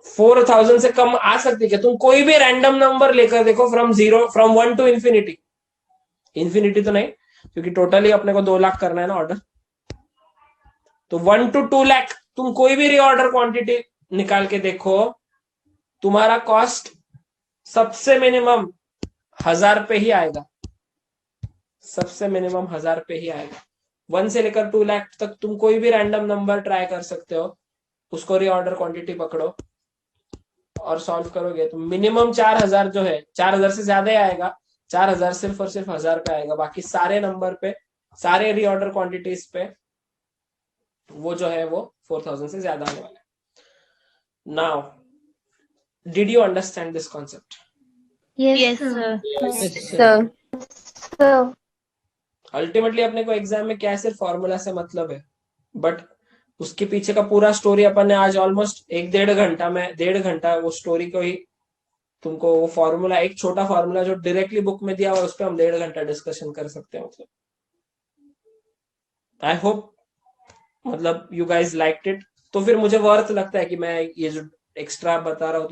Speaker 1: 4000 से कम आ सकती है। तुम कोई भी रैंडम नंबर लेकर देखो, फ्रॉम 1 टू इंफिनिटी। इंफिनिटी तो नहीं, क्योंकि टोटली अपने को 2 लाख करना है ना ऑर्डर। तो 1 to 2 लाख तुम कोई भी रीऑर्डर क्वांटिटी निकाल के देखो, तुम्हारा कॉस्ट सबसे मिनिमम 1000 पे ही आएगा, सबसे मिनिमम 1000 पे ही आएगा। 1 से लेकर 2 लाख तक तुम कोई भी रैंडम नंबर ट्राई कर सकते हो, उसको रीऑर्डर क्वांटिटी पकड़ो और सॉल्व करोगे तो मिनिमम 4000 जो है, 4000 से ज्यादा ही आएगा। 4000 सिर्फ और सिर्फ 1000 पे आएगा, बाकी सारे नंबर पे, सारे रीऑर्डर क्वांटिटीज पे वो जो है वो 4000 से ज्यादा आने वाला है। Now did you understand this concept?
Speaker 8: Yes
Speaker 15: sir
Speaker 1: ultimately अपने को एग्जाम में क्या है, सिर्फ फॉर्मूला से मतलब है, बट उसके पीछे का पूरा स्टोरी अपन ने आज ऑलमोस्ट 1-1.5 घंटा वो स्टोरी को ही तुमको, वो फॉर्मूला, एक छोटा फॉर्मूला जो डायरेक्टली बुक में दिया हुआ, उस पर हम 1.5 घंटा डिस्कशन कर सकते हैं। मतलब आई होप मतलब यू गाइज लाइक्ड इट। तो फिर मुझे वर्थ लगता है कि मैं ये जो एक्स्ट्रा बता रहा हूँ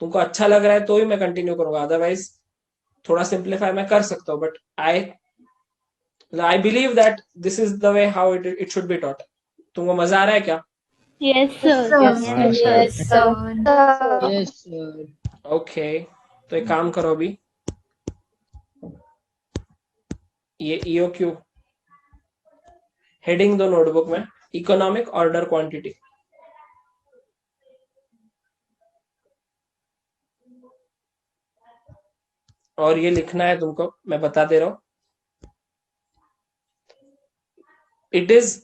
Speaker 1: तुमको अच्छा लग रहा है तो ही मैं कंटिन्यू करूंगा, अदरवाइज थोड़ा सिंप्लीफाई मैं कर सकता हूँ, but I believe that this is the way how it should be taught. तुमको मजा आ रहा है क्या?
Speaker 8: Yes sir
Speaker 4: yes sir
Speaker 1: okay, तो एक काम करो, अभी ये EOQ हेडिंग दो नोटबुक में, इकोनॉमिक ऑर्डर क्वांटिटी। और ये लिखना है तुमको, मैं बता दे रहा हूं, it is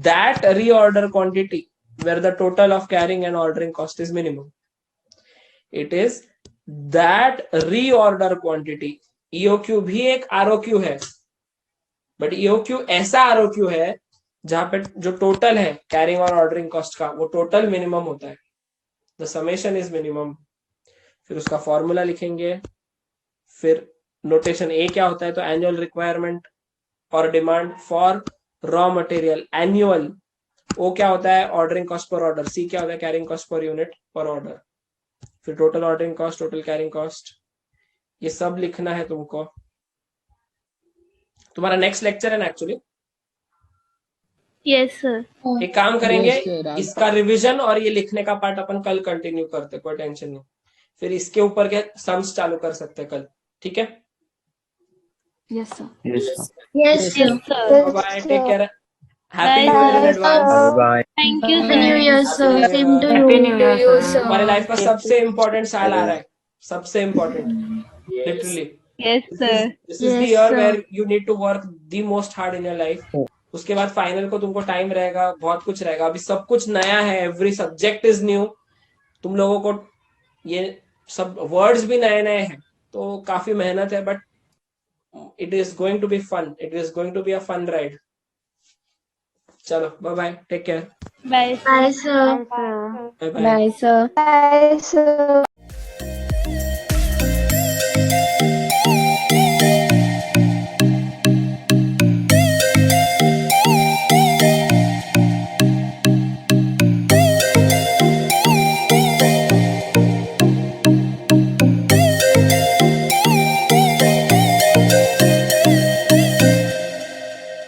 Speaker 1: that reorder quantity where the total of carrying and ordering cost is minimum. It is that reorder quantity. EOQ भी एक ROQ है, बट EOQ ऐसा ROQ है जहां पे जो टोटल है कैरिंग और ऑर्डरिंग कॉस्ट का, वो टोटल मिनिमम होता है, द समेशन इज मिनिमम। फिर उसका फॉर्मूला लिखेंगे, फिर नोटेशन A क्या होता है, तो एनुअल रिक्वायरमेंट और demand for raw material annual. O क्या होता है, ordering cost per order. C क्या होता है, कैरिंग कॉस्ट पर यूनिट पर ऑर्डर। फिर total ordering cost, total carrying cost, ये सब लिखना है तुमको। तुम्हारा नेक्स्ट लेक्चर है ना एक्चुअली।
Speaker 8: यस सर
Speaker 1: एक काम करेंगे,
Speaker 4: Yes, sir.
Speaker 1: इसका रिवीजन और ये लिखने का पार्ट अपन कल कंटिन्यू करते, कोई टेंशन नहीं। फिर इसके ऊपर के सम्स चालू कर सकते हैं कल, ठीक है?
Speaker 13: Yes sir.
Speaker 15: Yes, sir.
Speaker 1: Bye, take care, happy new year in advance.
Speaker 11: Bye.
Speaker 15: Thank you, Happy New Year, sir. Same to you.
Speaker 2: Happy New Year, sir.
Speaker 1: हमारे लाइफ का सबसे इम्पोर्टेंट साल आ रहा है, सबसे important, literally.
Speaker 8: Yes, sir.
Speaker 1: This is the
Speaker 15: Yes,
Speaker 1: year
Speaker 15: sir.
Speaker 1: where you need to work the most hard in your life. उसके बाद final को तुमको टाइम रहेगा, बहुत कुछ रहेगा। अभी सब कुछ नया है, एवरी सब्जेक्ट इज न्यू। तुम लोगों को ये सब वर्ड्स भी नए नए हैं, तो काफी मेहनत है, but it is going to be fun, it is going to be a fun ride. चलो bye bye, take care,
Speaker 8: Bye.
Speaker 15: Bye, sir.
Speaker 1: Bye bye.
Speaker 15: Bye, sir.
Speaker 3: Bye, sir.